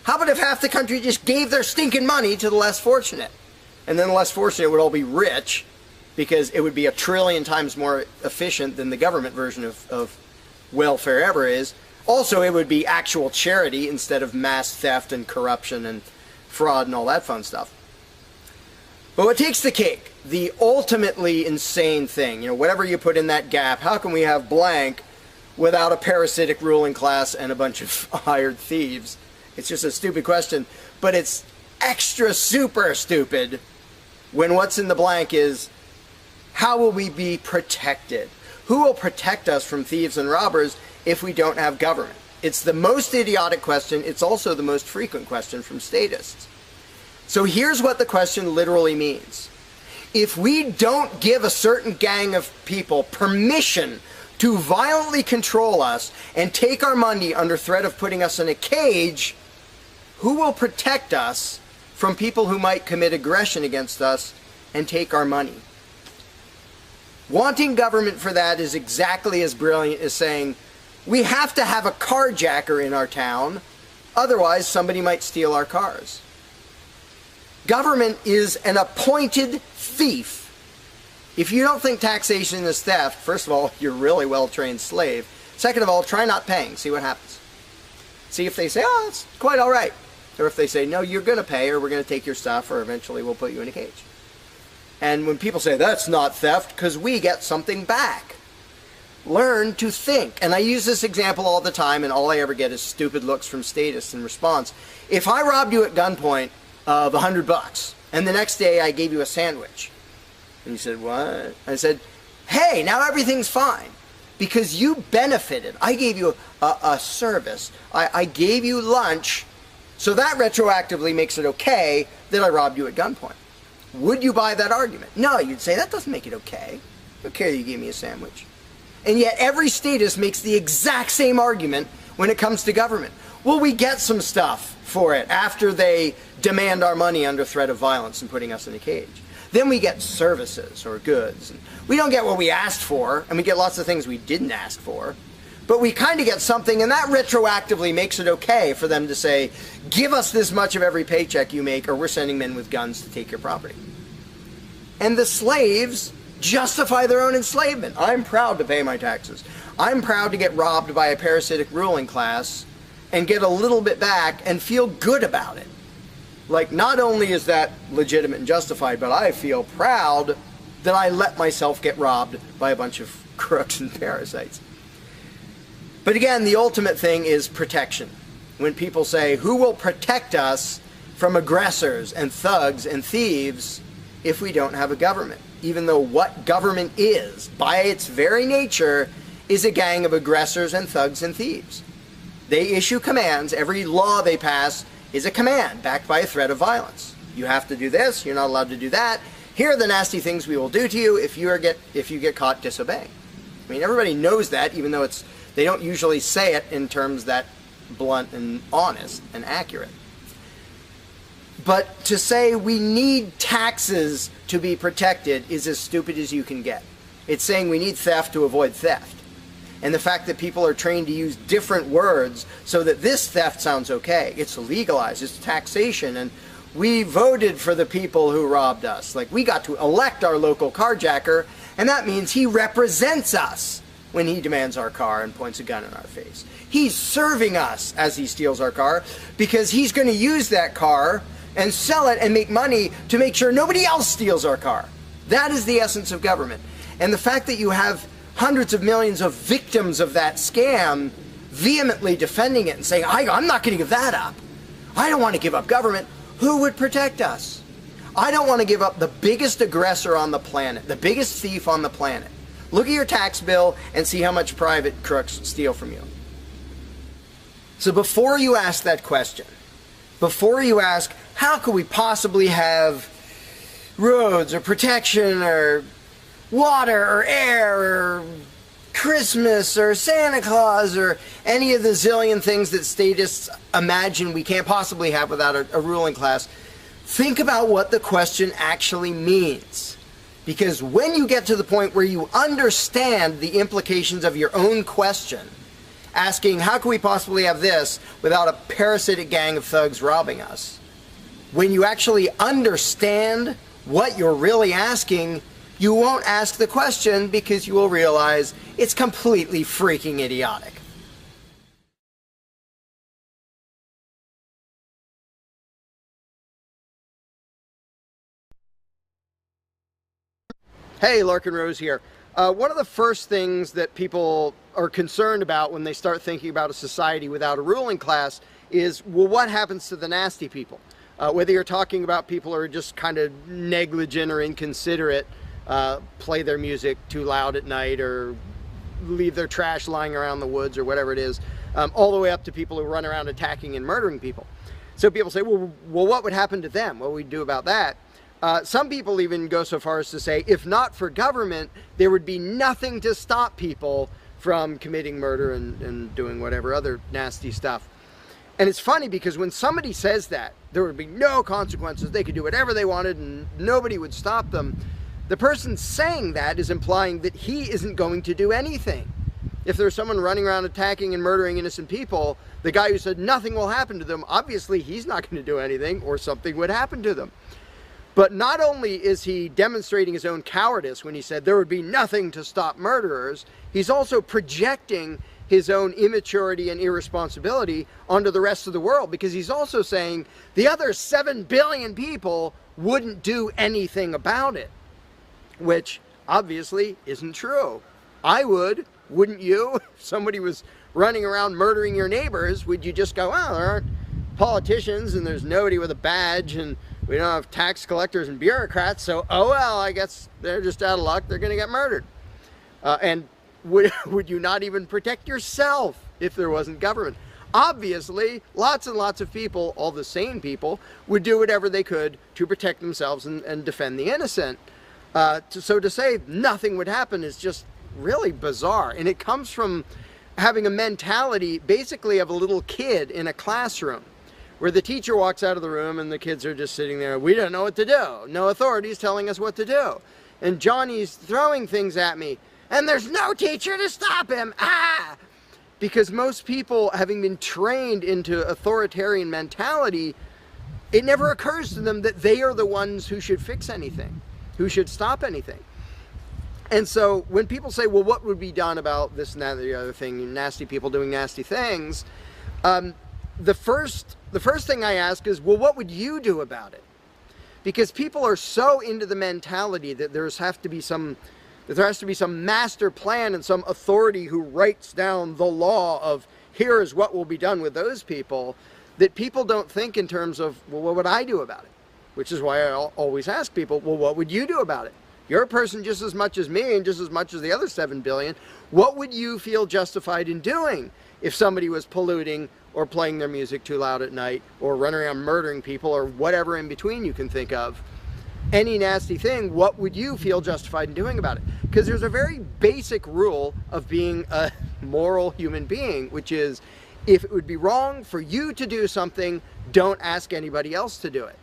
How about if half the country just gave their stinking money to the less fortunate? And then the less fortunate would all be rich, because it would be 1 trillion times more efficient than the government version of welfare ever is. Also, it would be actual charity instead of mass theft and corruption and fraud and all that fun stuff. But what takes the cake, the ultimately insane thing, whatever you put in that gap, how can we have blank without a parasitic ruling class and a bunch of hired thieves? It's just a stupid question, but it's extra super stupid when what's in the blank is, how will we be protected? Who will protect us from thieves and robbers if we don't have government? It's the most idiotic question. It's also the most frequent question from statists. So here's what the question literally means. If we don't give a certain gang of people permission to violently control us and take our money under threat of putting us in a cage, who will protect us from people who might commit aggression against us and take our money? Wanting government for that is exactly as brilliant as saying, we have to have a carjacker in our town, otherwise somebody might steal our cars. Government is an appointed thief. If you don't think taxation is theft, first of all, you're a really well-trained slave. Second of all, try not paying, see what happens. See if they say, oh, it's quite all right. Or if they say, no, you're going to pay, or we're going to take your stuff, or eventually we'll put you in a cage. And when people say, that's not theft, because we get something back. Learn to think. And I use this example all the time, and all I ever get is stupid looks from statists in response. If I robbed you at gunpoint of $100, and the next day I gave you a sandwich, and you said, what? I said, hey, now everything's fine, because you benefited. I gave you a service. I gave you lunch, so that retroactively makes it okay that I robbed you at gunpoint. Would you buy that argument? No, you'd say, that doesn't make it okay. I don't care that you gave me a sandwich. And yet every statist makes the exact same argument when it comes to government. Well, we get some stuff for it after they demand our money under threat of violence and putting us in a cage. Then we get services or goods. And we don't get what we asked for, and we get lots of things we didn't ask for. But we kind of get something, and that retroactively makes it okay for them to say, give us this much of every paycheck you make, or we're sending men with guns to take your property. And the slaves justify their own enslavement. I'm proud to pay my taxes. I'm proud to get robbed by a parasitic ruling class and get a little bit back and feel good about it. Like, not only is that legitimate and justified, but I feel proud that I let myself get robbed by a bunch of crooks and parasites. But again, the ultimate thing is protection. When people say, who will protect us from aggressors and thugs and thieves if we don't have a government? Even though what government is, by its very nature, is a gang of aggressors and thugs and thieves. They issue commands. Every law they pass is a command backed by a threat of violence. You have to do this, you're not allowed to do that. Here are the nasty things we will do to you if you get caught disobeying. I mean, everybody knows that, even though they don't usually say it in terms that blunt and honest and accurate. But to say we need taxes to be protected is as stupid as you can get. It's saying we need theft to avoid theft. And the fact that people are trained to use different words so that this theft sounds okay. It's legalized, it's taxation, and we voted for the people who robbed us. Like, we got to elect our local carjacker, and that means he represents us when he demands our car and points a gun in our face. He's serving us as he steals our car, because he's going to use that car and sell it and make money to make sure nobody else steals our car. That is the essence of government. And the fact that you have hundreds of millions of victims of that scam vehemently defending it and saying, I'm not going to give that up. I don't want to give up government. Who would protect us? I don't want to give up the biggest aggressor on the planet, the biggest thief on the planet. Look at your tax bill and see how much private crooks steal from you. So before you ask that question, before you ask, how could we possibly have roads or protection or water or air or Christmas or Santa Claus or any of the zillion things that statists imagine we can't possibly have without a ruling class. Think about what the question actually means. Because when you get to the point where you understand the implications of your own question, asking, how can we possibly have this without a parasitic gang of thugs robbing us? When you actually understand what you're really asking, you won't ask the question because you will realize it's completely freaking idiotic. Hey, Larkin Rose here. One of the first things that people are concerned about when they start thinking about a society without a ruling class is, well, what happens to the nasty people? Whether you're talking about people who are just kind of negligent or inconsiderate, play their music too loud at night or leave their trash lying around the woods or whatever it is, all the way up to people who run around attacking and murdering people. So people say, well, what would happen to them? What would we do about that? Some people even go so far as to say, if not for government, there would be nothing to stop people from committing murder and doing whatever other nasty stuff. And it's funny because when somebody says that, there would be no consequences, they could do whatever they wanted and nobody would stop them, the person saying that is implying that he isn't going to do anything. If there's someone running around attacking and murdering innocent people, the guy who said nothing will happen to them, obviously he's not going to do anything or something would happen to them. But not only is he demonstrating his own cowardice when he said there would be nothing to stop murderers, he's also projecting his own immaturity and irresponsibility onto the rest of the world, because he's also saying the other 7 billion people wouldn't do anything about it, which obviously isn't true. I would, wouldn't you? If somebody was running around murdering your neighbors, would you just go, well, there aren't politicians and there's nobody with a badge and we don't have tax collectors and bureaucrats, so, oh well, I guess they're just out of luck, they're going to get murdered. And would you not even protect yourself if there wasn't government? Obviously, lots and lots of people, all the sane people, would do whatever they could to protect themselves and defend the innocent. So to say nothing would happen is just really bizarre. And it comes from having a mentality basically of a little kid in a classroom, where the teacher walks out of the room and the kids are just sitting there. We don't know what to do. No authorities telling us what to do. And Johnny's throwing things at me. And there's no teacher to stop him. Ah! Because most people, having been trained into authoritarian mentality, it never occurs to them that they are the ones who should fix anything, who should stop anything. And so when people say, well, what would be done about this and that and the other thing, nasty people doing nasty things, the first thing I ask is, well, what would you do about it? Because people are so into the mentality that there has to be some master plan and some authority who writes down the law of here is what will be done with those people, that people don't think in terms of, well, what would I do about it? Which is why I always ask people, well, what would you do about it? You're a person just as much as me and just as much as the other 7 billion. What would you feel justified in doing if somebody was polluting or playing their music too loud at night or running around murdering people or whatever in between you can think of? Any nasty thing, what would you feel justified in doing about it? Because there's a very basic rule of being a moral human being, which is if it would be wrong for you to do something, don't ask anybody else to do it.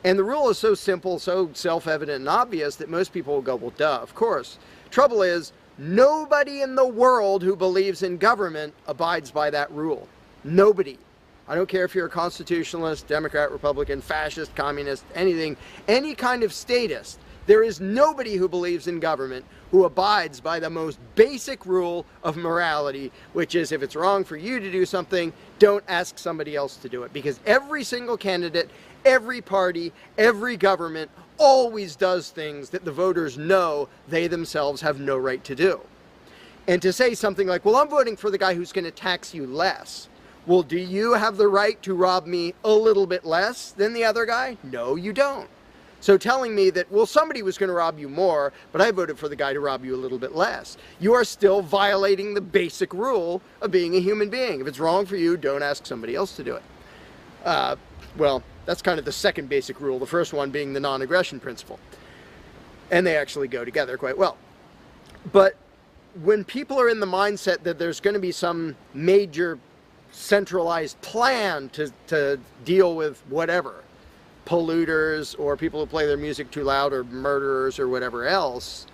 And the rule is so simple, so self-evident and obvious that most people will go, well, duh, of course. Trouble is, nobody in the world who believes in government abides by that rule. Nobody. I don't care if you're a constitutionalist, Democrat, Republican, fascist, communist, anything, any kind of statist. There is nobody who believes in government who abides by the most basic rule of morality, which is if it's wrong for you to do something, don't ask somebody else to do it. Because every single candidate, every party, every government always does things that the voters know they themselves have no right to do. And to say something like, well, I'm voting for the guy who's going to tax you less. Well, do you have the right to rob me a little bit less than the other guy? No, you don't. So telling me that, well, somebody was going to rob you more, but I voted for the guy to rob you a little bit less, you are still violating the basic rule of being a human being. If it's wrong for you, don't ask somebody else to do it. Well, that's kind of the second basic rule, the first one being the non-aggression principle. And they actually go together quite well. But when people are in the mindset that there's going to be some major centralized plan to deal with whatever, polluters or people who play their music too loud or murderers or whatever else,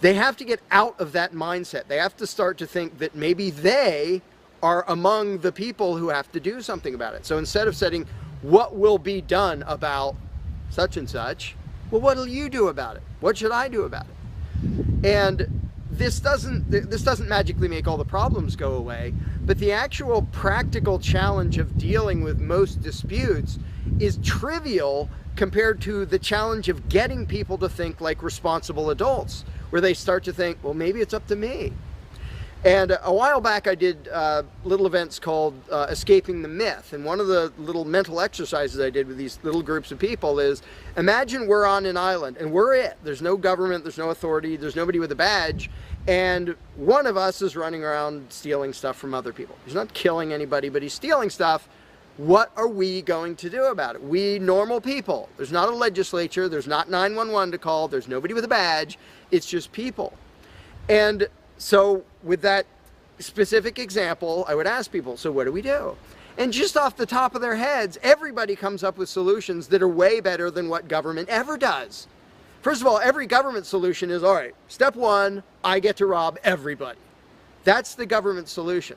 they have to get out of that mindset. They have to start to think that maybe they are among the people who have to do something about it. So instead of saying, what will be done about such and such, well, what will you do about it? What should I do about it? And this doesn't magically make all the problems go away, but the actual practical challenge of dealing with most disputes is trivial compared to the challenge of getting people to think like responsible adults, where they start to think, well, maybe it's up to me. And a while back I did little events called Escaping the Myth, and one of the little mental exercises I did with these little groups of people is, imagine we're on an island and we're it. There's no government, there's no authority, there's nobody with a badge, and one of us is running around stealing stuff from other people. He's not killing anybody, but he's stealing stuff. What are we going to do about it? We normal people. There's not a legislature, there's not 911 to call, there's nobody with a badge, it's just people. And so with that specific example, I would ask people, so what do we do? And just off the top of their heads, everybody comes up with solutions that are way better than what government ever does. First of all, every government solution is, all right, step one, I get to rob everybody. That's the government solution.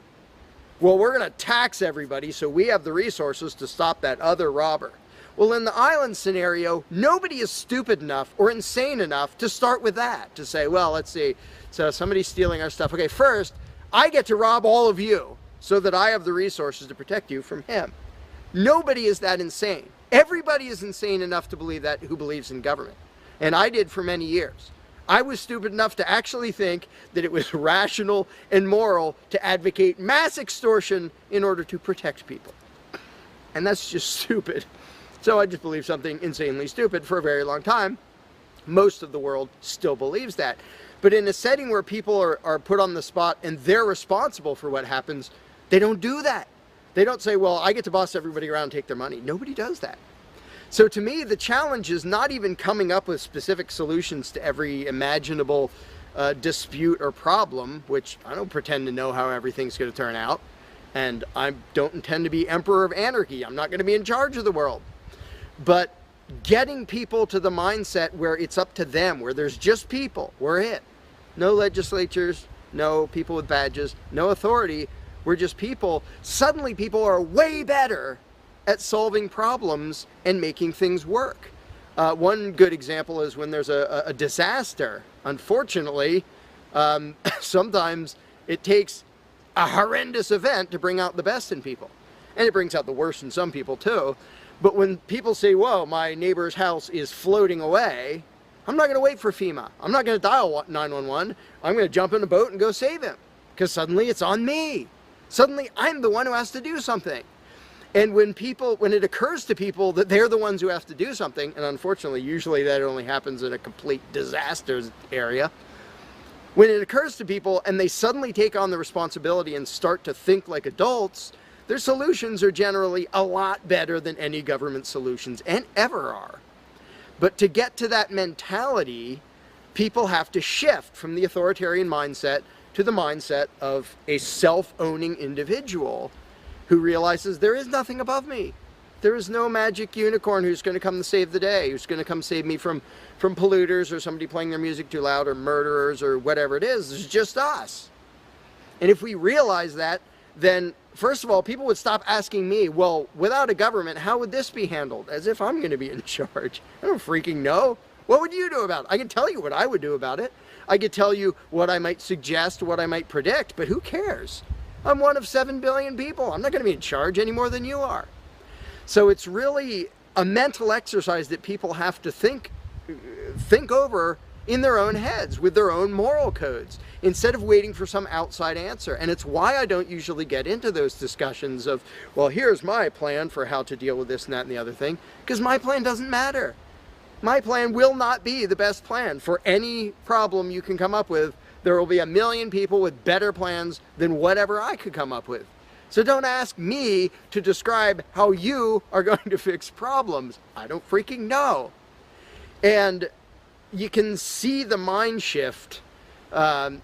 Well, we're going to tax everybody so we have the resources to stop that other robber. Well, in the island scenario, nobody is stupid enough or insane enough to start with that, to say, well, let's see, so somebody's stealing our stuff. Okay, first, I get to rob all of you so that I have the resources to protect you from him. Nobody is that insane. Everybody is insane enough to believe that who believes in government. And I did for many years. I was stupid enough to actually think that it was rational and moral to advocate mass extortion in order to protect people. And that's just stupid. So I just believed something insanely stupid for a very long time. Most of the world still believes that. But in a setting where people are put on the spot and they're responsible for what happens, they don't do that. They don't say, well, I get to boss everybody around and take their money. Nobody does that. So to me, the challenge is not even coming up with specific solutions to every imaginable dispute or problem, which I don't pretend to know how everything's going to turn out. And I don't intend to be emperor of anarchy. I'm not going to be in charge of the world. But getting people to the mindset where it's up to them, where there's just people, we're it. No legislatures, no people with badges, no authority, we're just people. Suddenly people are way better at solving problems and making things work. One good example is when there's a disaster. Unfortunately, sometimes it takes a horrendous event to bring out the best in people. And it brings out the worst in some people too. But when people say, whoa, my neighbor's house is floating away, I'm not going to wait for FEMA. I'm not going to dial 911. I'm going to jump in a boat and go save him. Because suddenly it's on me. Suddenly I'm the one who has to do something. And when it occurs to people that they're the ones who have to do something, and unfortunately, usually that only happens in a complete disaster area, when it occurs to people and they suddenly take on the responsibility and start to think like adults, their solutions are generally a lot better than any government solutions, and ever are. But to get to that mentality, people have to shift from the authoritarian mindset to the mindset of a self-owning individual who realizes there is nothing above me. There is no magic unicorn who's going to come to save the day, who's going to come save me from polluters or somebody playing their music too loud or murderers or whatever it is. It's just us. And if we realize that, then first of all, people would stop asking me, well, without a government, how would this be handled? As if I'm going to be in charge. I don't freaking know. What would you do about it? I can tell you what I would do about it. I could tell you what I might suggest, what I might predict, but who cares? I'm one of 7 billion people. I'm not going to be in charge any more than you are. So it's really a mental exercise that people have to think over in their own heads with their own moral codes instead of waiting for some outside answer. And it's why I don't usually get into those discussions of, well, here's my plan for how to deal with this and that and the other thing, because my plan doesn't matter. My plan will not be the best plan for any problem you can come up with. There will be a million people with better plans than whatever I could come up with. So don't ask me to describe how you are going to fix problems. I don't freaking know. And you can see the mind shift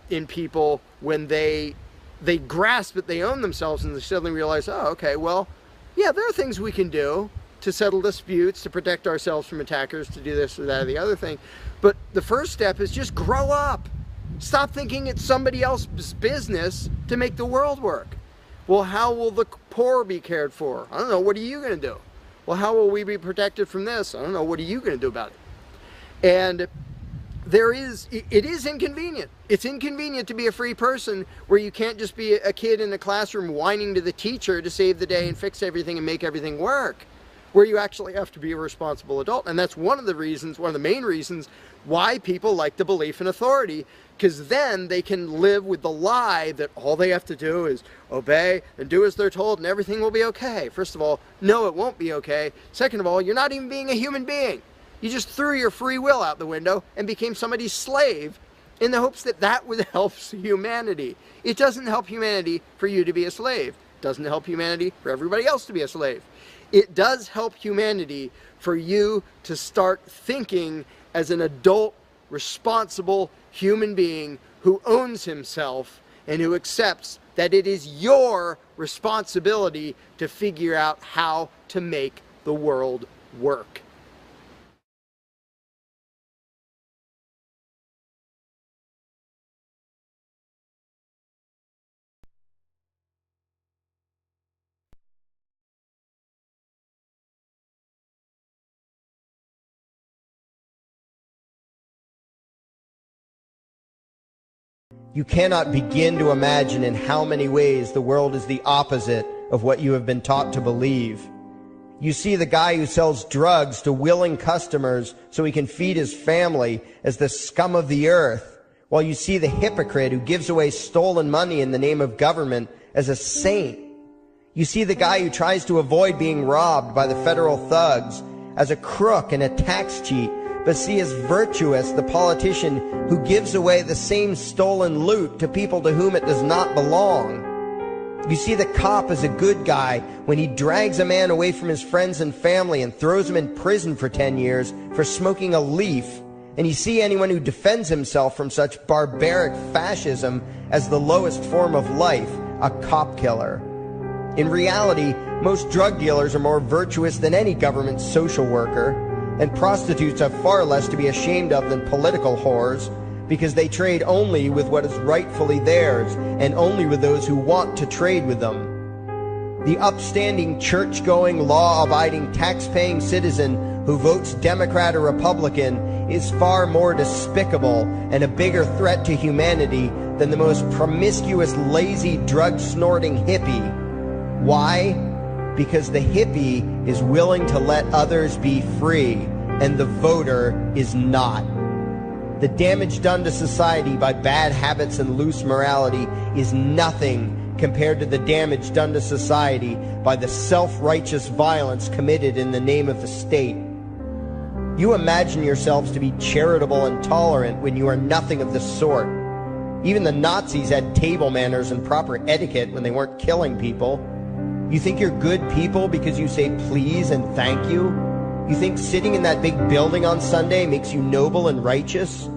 in people when they grasp that they own themselves and they suddenly realize, oh, okay, well, yeah, there are things we can do to settle disputes, to protect ourselves from attackers, to do this or that or the other thing. But the first step is just grow up. Stop thinking it's somebody else's business to make the world work. Well, how will the poor be cared for? I don't know. What are you going to do? Well, how will we be protected from this? I don't know. What are you going to do about it? And it is inconvenient. It's inconvenient to be a free person where you can't just be a kid in a classroom whining to the teacher to save the day and fix everything and make everything work, where you actually have to be a responsible adult. And that's one of the main reasons why people like the belief in authority, because then they can live with the lie that all they have to do is obey and do as they're told and everything will be okay. First of all, no, it won't be okay. Second of all, you're not even being a human being. You just threw your free will out the window and became somebody's slave in the hopes that that would help humanity. It doesn't help humanity for you to be a slave. It doesn't help humanity for everybody else to be a slave. It does help humanity for you to start thinking as an adult, responsible human being who owns himself and who accepts that it is your responsibility to figure out how to make the world work. You cannot begin to imagine in how many ways the world is the opposite of what you have been taught to believe. You see the guy who sells drugs to willing customers so he can feed his family as the scum of the earth, while you see the hypocrite who gives away stolen money in the name of government as a saint. You see the guy who tries to avoid being robbed by the federal thugs as a crook and a tax cheat, but see as virtuous the politician who gives away the same stolen loot to people to whom it does not belong. You see the cop as a good guy when he drags a man away from his friends and family and throws him in prison for 10 years for smoking a leaf. And you see anyone who defends himself from such barbaric fascism as the lowest form of life, a cop killer. In reality, most drug dealers are more virtuous than any government social worker, and prostitutes have far less to be ashamed of than political whores, because they trade only with what is rightfully theirs, and only with those who want to trade with them. The upstanding, church-going, law-abiding, tax-paying citizen who votes Democrat or Republican is far more despicable and a bigger threat to humanity than the most promiscuous, lazy, drug-snorting hippie. Why? Because the hippie is willing to let others be free, and the voter is not. The damage done to society by bad habits and loose morality is nothing compared to the damage done to society by the self-righteous violence committed in the name of the state. You imagine yourselves to be charitable and tolerant when you are nothing of the sort. Even the Nazis had table manners and proper etiquette when they weren't killing people. You think you're good people because you say please and thank you? You think sitting in that big building on Sunday makes you noble and righteous?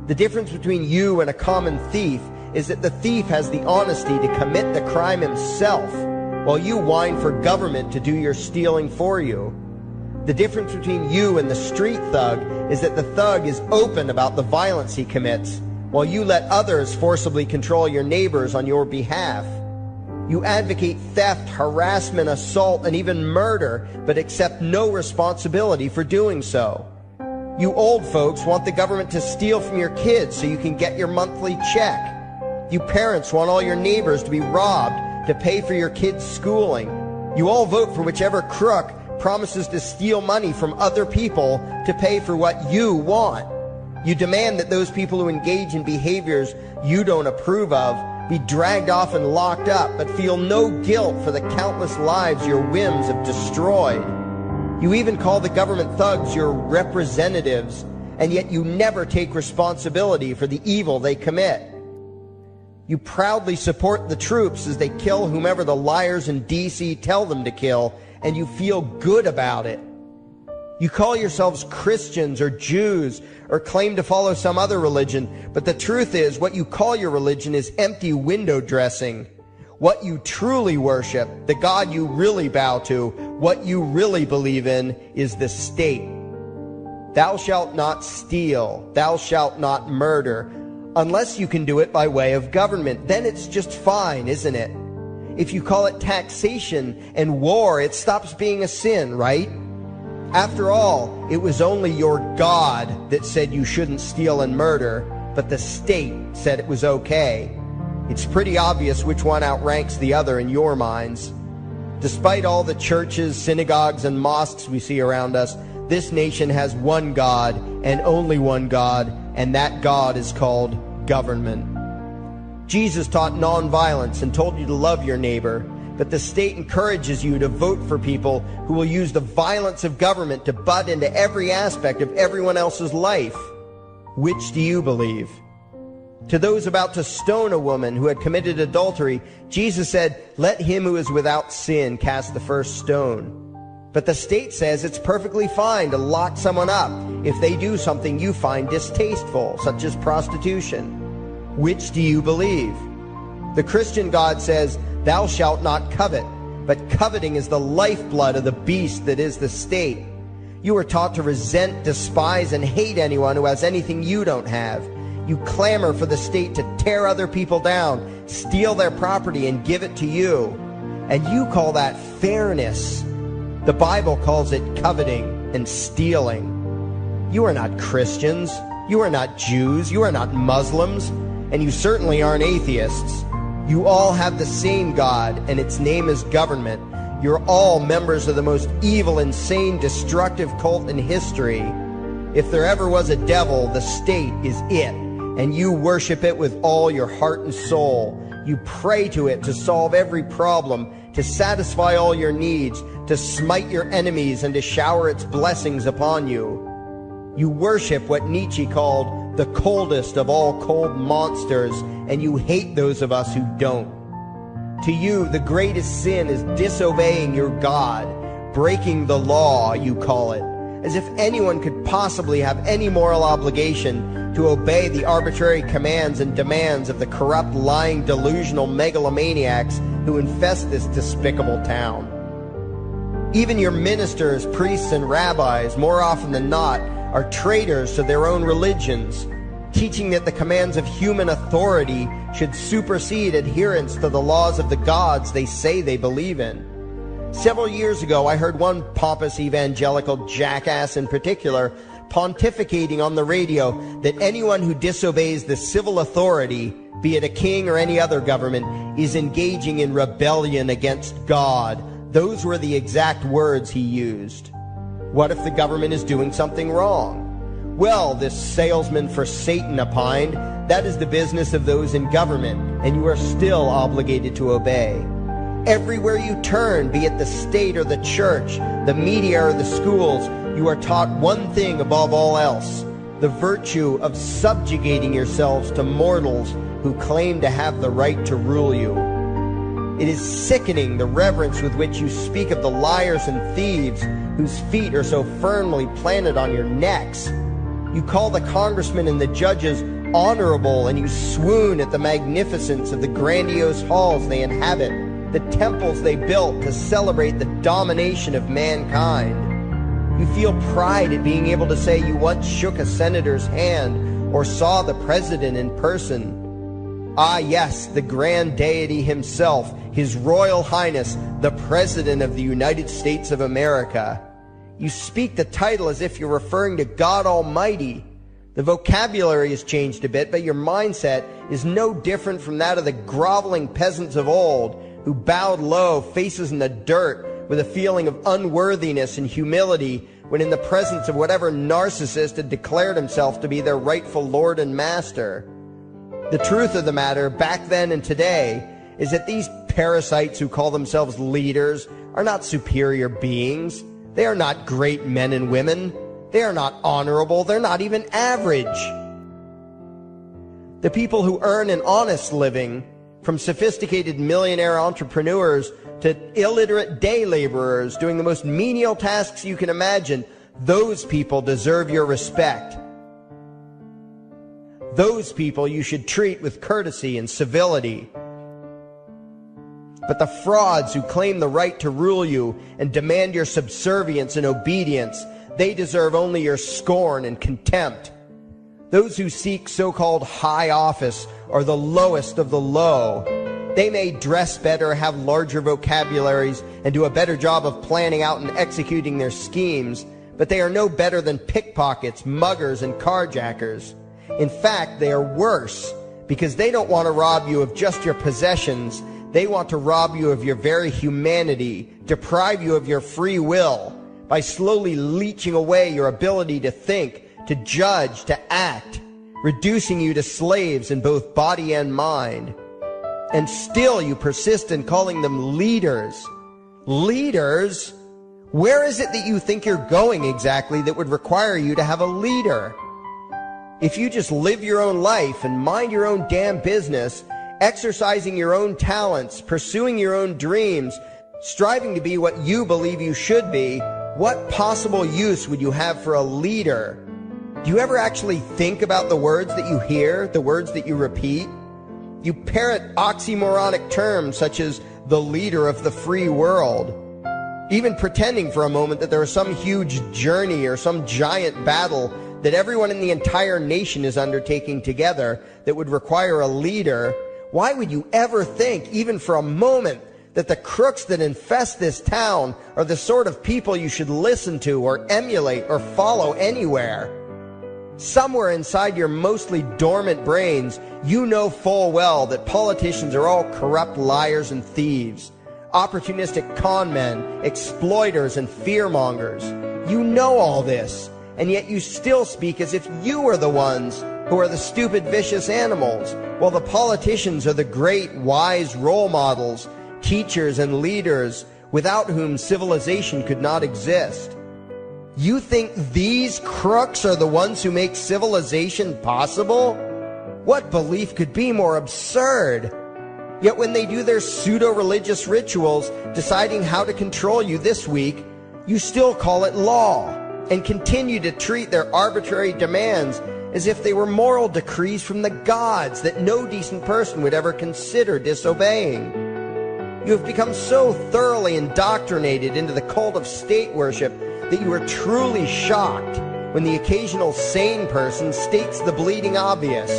The difference between you and a common thief is that the thief has the honesty to commit the crime himself, while you whine for government to do your stealing for you. The difference between you and the street thug is that the thug is open about the violence he commits, while you let others forcibly control your neighbors on your behalf. You advocate theft, harassment, assault, and even murder, but accept no responsibility for doing so. You old folks want the government to steal from your kids so you can get your monthly check. You parents want all your neighbors to be robbed to pay for your kids' schooling. You all vote for whichever crook promises to steal money from other people to pay for what you want. You demand that those people who engage in behaviors you don't approve of be dragged off and locked up, but feel no guilt for the countless lives your whims have destroyed. You even call the government thugs your representatives, and yet you never take responsibility for the evil they commit. You proudly support the troops as they kill whomever the liars in D.C. tell them to kill, and you feel good about it. You call yourselves Christians or Jews or claim to follow some other religion, but the truth is what you call your religion is empty window dressing. What you truly worship, the God you really bow to, what you really believe in is the state. Thou shalt not steal, thou shalt not murder, unless you can do it by way of government. Then it's just fine, isn't it? If you call it taxation and war, it stops being a sin, right? After all, it was only your God that said you shouldn't steal and murder, but the state said it was okay. It's pretty obvious which one outranks the other in your minds. Despite all the churches, synagogues, and mosques we see around us, this nation has one God and only one God, and that God is called government. Jesus taught nonviolence and told you to love your neighbor, but the state encourages you to vote for people who will use the violence of government to butt into every aspect of everyone else's life. Which do you believe? To those about to stone a woman who had committed adultery, Jesus said, "Let him who is without sin cast the first stone." But the state says it's perfectly fine to lock someone up if they do something you find distasteful, such as prostitution. Which do you believe? The Christian God says, "Thou shalt not covet," but coveting is the lifeblood of the beast that is the state. You are taught to resent, despise, and hate anyone who has anything you don't have. You clamor for the state to tear other people down, steal their property, and give it to you. And you call that fairness. The Bible calls it coveting and stealing. You are not Christians. You are not Jews. You are not Muslims. And you certainly aren't atheists. You all have the same God, and its name is government. You're all members of the most evil, insane, destructive cult in history. If there ever was a devil, the state is it, and you worship it with all your heart and soul. You pray to it to solve every problem, to satisfy all your needs, to smite your enemies, and to shower its blessings upon you. You worship what Nietzsche called the coldest of all cold monsters, and you hate those of us who don't. To you, the greatest sin is disobeying your God, breaking the law, you call it, as if anyone could possibly have any moral obligation to obey the arbitrary commands and demands of the corrupt, lying, delusional megalomaniacs who infest this despicable town. Even your ministers, priests, and rabbis, more often than not, are traitors to their own religions, teaching that the commands of human authority should supersede adherence to the laws of the gods they say they believe in. Several years ago, I heard one pompous evangelical jackass in particular pontificating on the radio that anyone who disobeys the civil authority, be it a king or any other government, is engaging in rebellion against God. Those were the exact words he used. What if the government is doing something wrong? Well, this salesman for Satan opined, that is the business of those in government, and you are still obligated to obey. Everywhere you turn, be it the state or the church, the media or the schools, you are taught one thing above all else, the virtue of subjugating yourselves to mortals who claim to have the right to rule you. It is sickening the reverence with which you speak of the liars and thieves whose feet are so firmly planted on your necks. You call the congressmen and the judges honorable, and you swoon at the magnificence of the grandiose halls they inhabit, the temples they built to celebrate the domination of mankind. You feel pride at being able to say you once shook a senator's hand or saw the president in person. Ah, yes, the grand deity himself, His Royal Highness, the President of the United States of America. You speak the title as if you're referring to God Almighty. The vocabulary has changed a bit, but your mindset is no different from that of the groveling peasants of old who bowed low, faces in the dirt, with a feeling of unworthiness and humility when in the presence of whatever narcissist had declared himself to be their rightful lord and master. The truth of the matter, back then and today, is that these parasites who call themselves leaders are not superior beings. They are not great men and women. They are not honorable. They're not even average. The people who earn an honest living, from sophisticated millionaire entrepreneurs to illiterate day laborers doing the most menial tasks you can imagine, Those people deserve your respect. Those people you should treat with courtesy and civility. But the frauds who claim the right to rule you and demand your subservience and obedience, they deserve only your scorn and contempt. Those who seek so-called high office are the lowest of the low. They may dress better, have larger vocabularies, and do a better job of planning out and executing their schemes, but they are no better than pickpockets, muggers, and carjackers. In fact, they are worse, because they don't want to rob you of just your possessions. They want to rob you of your very humanity, deprive you of your free will, by slowly leeching away your ability to think, to judge, to act, reducing you to slaves in both body and mind. And still you persist in calling them leaders. Leaders? Where is it that you think you're going exactly that would require you to have a leader? If you just live your own life and mind your own damn business, exercising your own talents, pursuing your own dreams, striving to be what you believe you should be, what possible use would you have for a leader? Do you ever actually think about the words that you hear, the words that you repeat? You parrot oxymoronic terms such as the leader of the free world, even pretending for a moment that there is some huge journey or some giant battle that everyone in the entire nation is undertaking together that would require a leader. Why would you ever think, even for a moment, that the crooks that infest this town are the sort of people you should listen to or emulate or follow anywhere? Somewhere inside your mostly dormant brains, you know full well that politicians are all corrupt liars and thieves, opportunistic con men, exploiters, and fearmongers. You know all this, and yet you still speak as if you are the ones who are the stupid, vicious animals, while the politicians are the great, wise role models, teachers, and leaders without whom civilization could not exist. You think these crooks are the ones who make civilization possible? What belief could be more absurd? Yet when they do their pseudo-religious rituals, deciding how to control you this week, you still call it law, and continue to treat their arbitrary demands as if they were moral decrees from the gods that no decent person would ever consider disobeying. You have become so thoroughly indoctrinated into the cult of state worship that you are truly shocked when the occasional sane person states the bleeding obvious.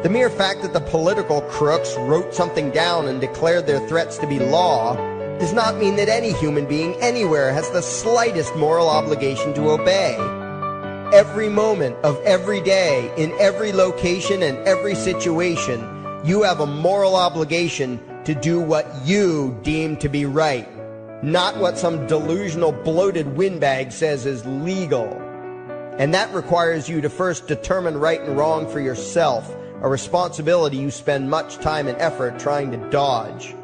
The mere fact that the political crooks wrote something down and declared their threats to be law does not mean that any human being anywhere has the slightest moral obligation to obey. Every moment of every day, in every location and every situation, you have a moral obligation to do what you deem to be right, not what some delusional bloated windbag says is legal. And that requires you to first determine right and wrong for yourself, a responsibility you spend much time and effort trying to dodge.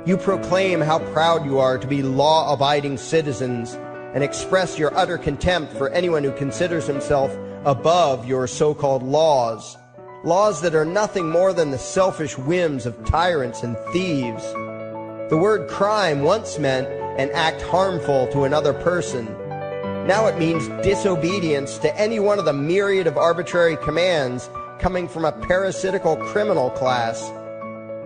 You proclaim how proud you are to be law-abiding citizens and express your utter contempt for anyone who considers himself above your so-called laws, laws that are nothing more than the selfish whims of tyrants and thieves. The word crime once meant an act harmful to another person. Now it means disobedience to any one of the myriad of arbitrary commands coming from a parasitical criminal class.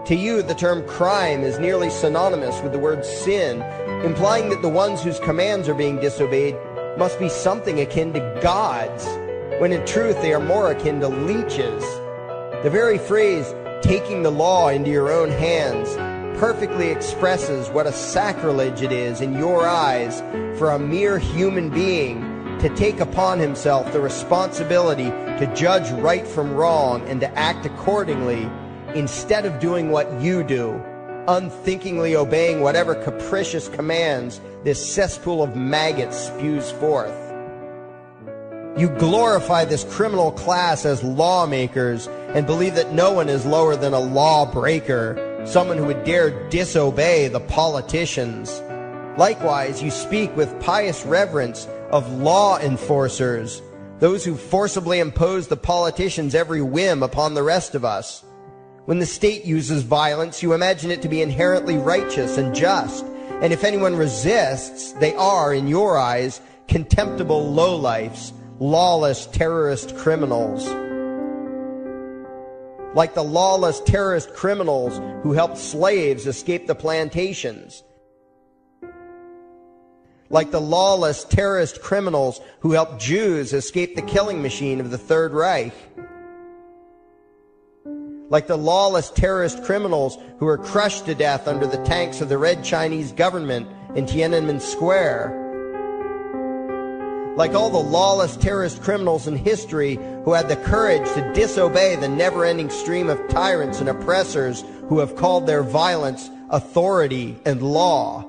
To you, the term crime is nearly synonymous with the word sin, implying that the ones whose commands are being disobeyed must be something akin to gods, when in truth they are more akin to leeches. The very phrase, taking the law into your own hands, perfectly expresses what a sacrilege it is in your eyes for a mere human being to take upon himself the responsibility to judge right from wrong and to act accordingly, instead of doing what you do, unthinkingly obeying whatever capricious commands this cesspool of maggots spews forth. You glorify this criminal class as lawmakers and believe that no one is lower than a lawbreaker, someone who would dare disobey the politicians. Likewise, you speak with pious reverence of law enforcers, those who forcibly impose the politicians' every whim upon the rest of us. When the state uses violence, you imagine it to be inherently righteous and just, and if anyone resists, they are, in your eyes, contemptible lowlifes, lawless terrorist criminals. Like the lawless terrorist criminals who helped slaves escape the plantations. Like the lawless terrorist criminals who helped Jews escape the killing machine of the Third Reich. Like the lawless terrorist criminals who were crushed to death under the tanks of the Red Chinese government in Tiananmen Square. Like all the lawless terrorist criminals in history who had the courage to disobey the never-ending stream of tyrants and oppressors who have called their violence authority and law.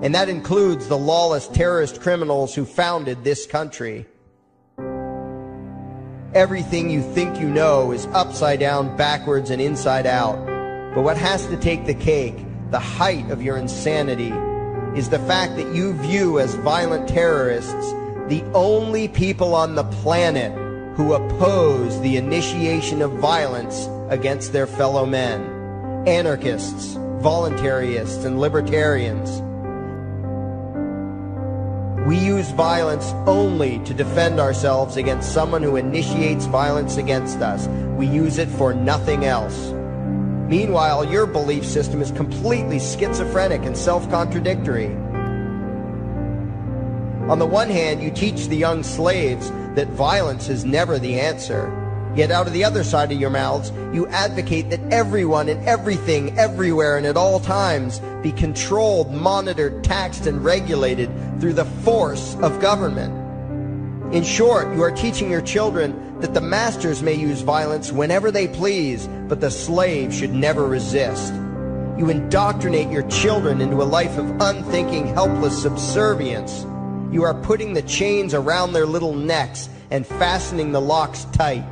And that includes the lawless terrorist criminals who founded this country. Everything you think you know is upside down, backwards, and inside out. But what has to take the cake, the height of your insanity, is the fact that you view as violent terrorists the only people on the planet who oppose the initiation of violence against their fellow men. Anarchists, voluntarists, and libertarians. We use violence only to defend ourselves against someone who initiates violence against us. We use it for nothing else. Meanwhile, your belief system is completely schizophrenic and self-contradictory. On the one hand, you teach the young slaves that violence is never the answer. Yet out of the other side of your mouths, you advocate that everyone and everything, everywhere and at all times be controlled, monitored, taxed, and regulated through the force of government. In short, you are teaching your children that the masters may use violence whenever they please, but the slave should never resist. You indoctrinate your children into a life of unthinking, helpless subservience. You are putting the chains around their little necks and fastening the locks tight.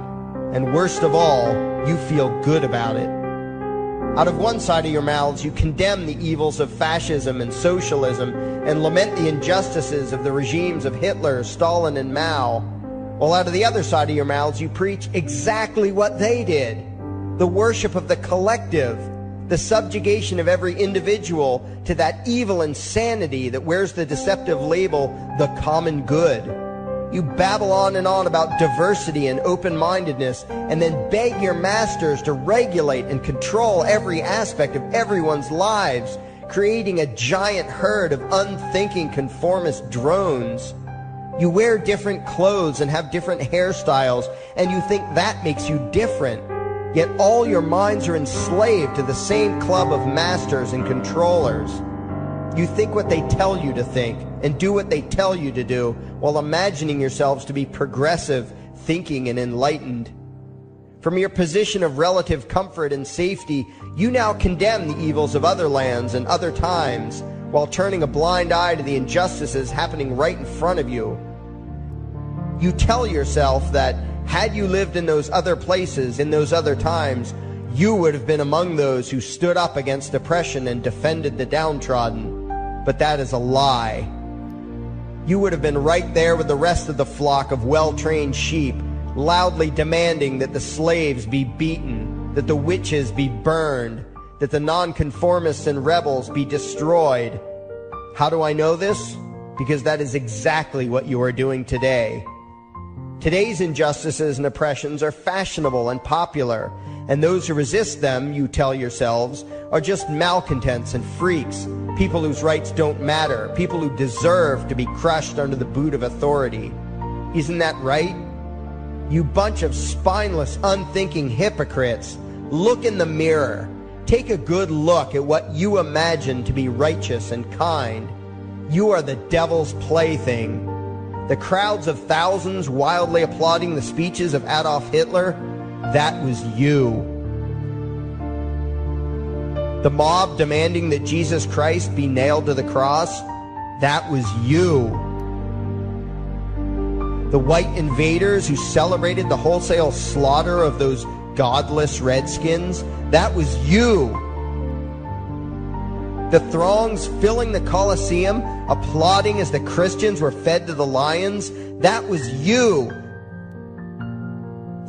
And worst of all, you feel good about it. Out of one side of your mouths, you condemn the evils of fascism and socialism and lament the injustices of the regimes of Hitler, Stalin, and Mao. While out of the other side of your mouths, you preach exactly what they did. The worship of the collective, the subjugation of every individual to that evil insanity that wears the deceptive label, the common good. You babble on and on about diversity and open-mindedness, and then beg your masters to regulate and control every aspect of everyone's lives, creating a giant herd of unthinking conformist drones. You wear different clothes and have different hairstyles, and you think that makes you different. Yet all your minds are enslaved to the same club of masters and controllers. You think what they tell you to think and do what they tell you to do while imagining yourselves to be progressive, thinking, and enlightened. From your position of relative comfort and safety, you now condemn the evils of other lands and other times while turning a blind eye to the injustices happening right in front of you. You tell yourself that had you lived in those other places, in those other times, you would have been among those who stood up against oppression and defended the downtrodden. But that is a lie. You would have been right there with the rest of the flock of well-trained sheep, loudly demanding that the slaves be beaten, that the witches be burned, that the nonconformists and rebels be destroyed. How do I know this? Because that is exactly what you are doing today. Today's injustices and oppressions are fashionable and popular, and those who resist them, you tell yourselves, are just malcontents and freaks, people whose rights don't matter, people who deserve to be crushed under the boot of authority. Isn't that right? You bunch of spineless, unthinking hypocrites, look in the mirror. Take a good look at what you imagine to be righteous and kind. You are the devil's plaything. The crowds of thousands wildly applauding the speeches of Adolf Hitler, that was you. The mob demanding that Jesus Christ be nailed to the cross, that was you. The white invaders who celebrated the wholesale slaughter of those godless redskins, that was you. The throngs filling the Colosseum, applauding as the Christians were fed to the lions, that was you.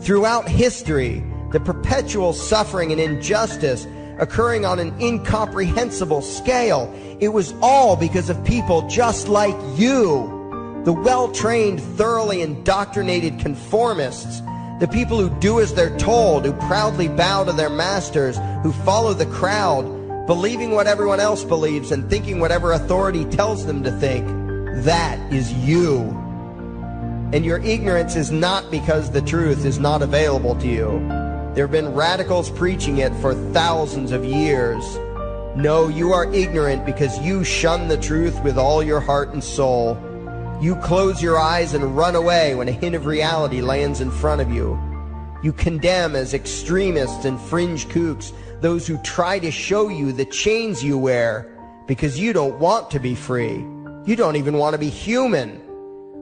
Throughout history, the perpetual suffering and injustice occurring on an incomprehensible scale, it was all because of people just like you. The well-trained, thoroughly indoctrinated conformists, the people who do as they're told, who proudly bow to their masters, who follow the crowd, believing what everyone else believes and thinking whatever authority tells them to think, that is you. And your ignorance is not because the truth is not available to you. There have been radicals preaching it for thousands of years. No, you are ignorant because you shun the truth with all your heart and soul. You close your eyes and run away when a hint of reality lands in front of you. You condemn as extremists and fringe kooks those who try to show you the chains you wear because you don't want to be free. You don't even want to be human.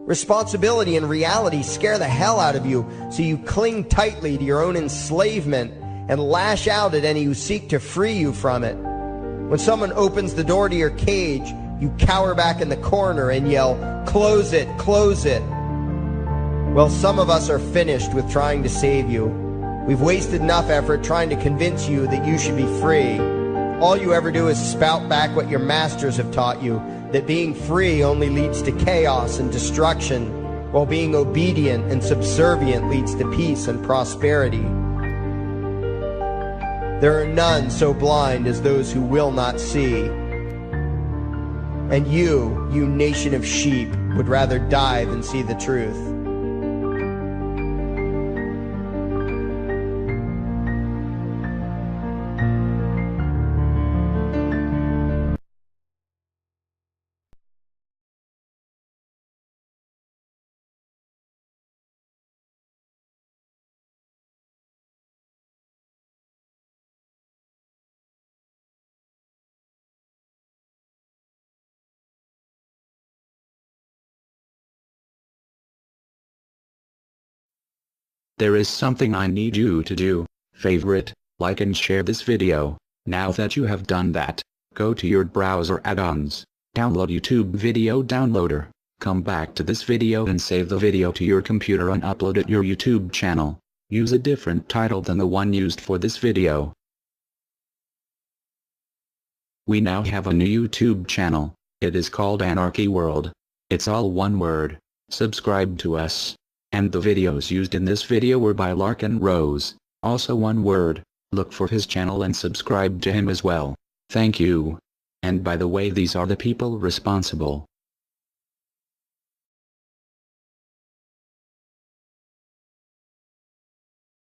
Responsibility and reality scare the hell out of you, so you cling tightly to your own enslavement and lash out at any who seek to free you from it. When someone opens the door to your cage, you cower back in the corner and yell, "Close it, close it." Well, some of us are finished with trying to save you. We've wasted enough effort trying to convince you that you should be free. All you ever do is spout back what your masters have taught you, that being free only leads to chaos and destruction, while being obedient and subservient leads to peace and prosperity. There are none so blind as those who will not see. And you nation of sheep, would rather die than see the truth. There is something I need you to do. Favorite, like and share this video. Now that you have done that, go to your browser add-ons, download YouTube Video Downloader, come back to this video and save the video to your computer and upload it your YouTube channel. Use a different title than the one used for this video. We now have a new YouTube channel. It is called Anarchy World. It's all one word. Subscribe to us. And the videos used in this video were by Larkin Rose, also one word. Look for his channel and subscribe to him as well. Thank you. And by the way, these are the people responsible.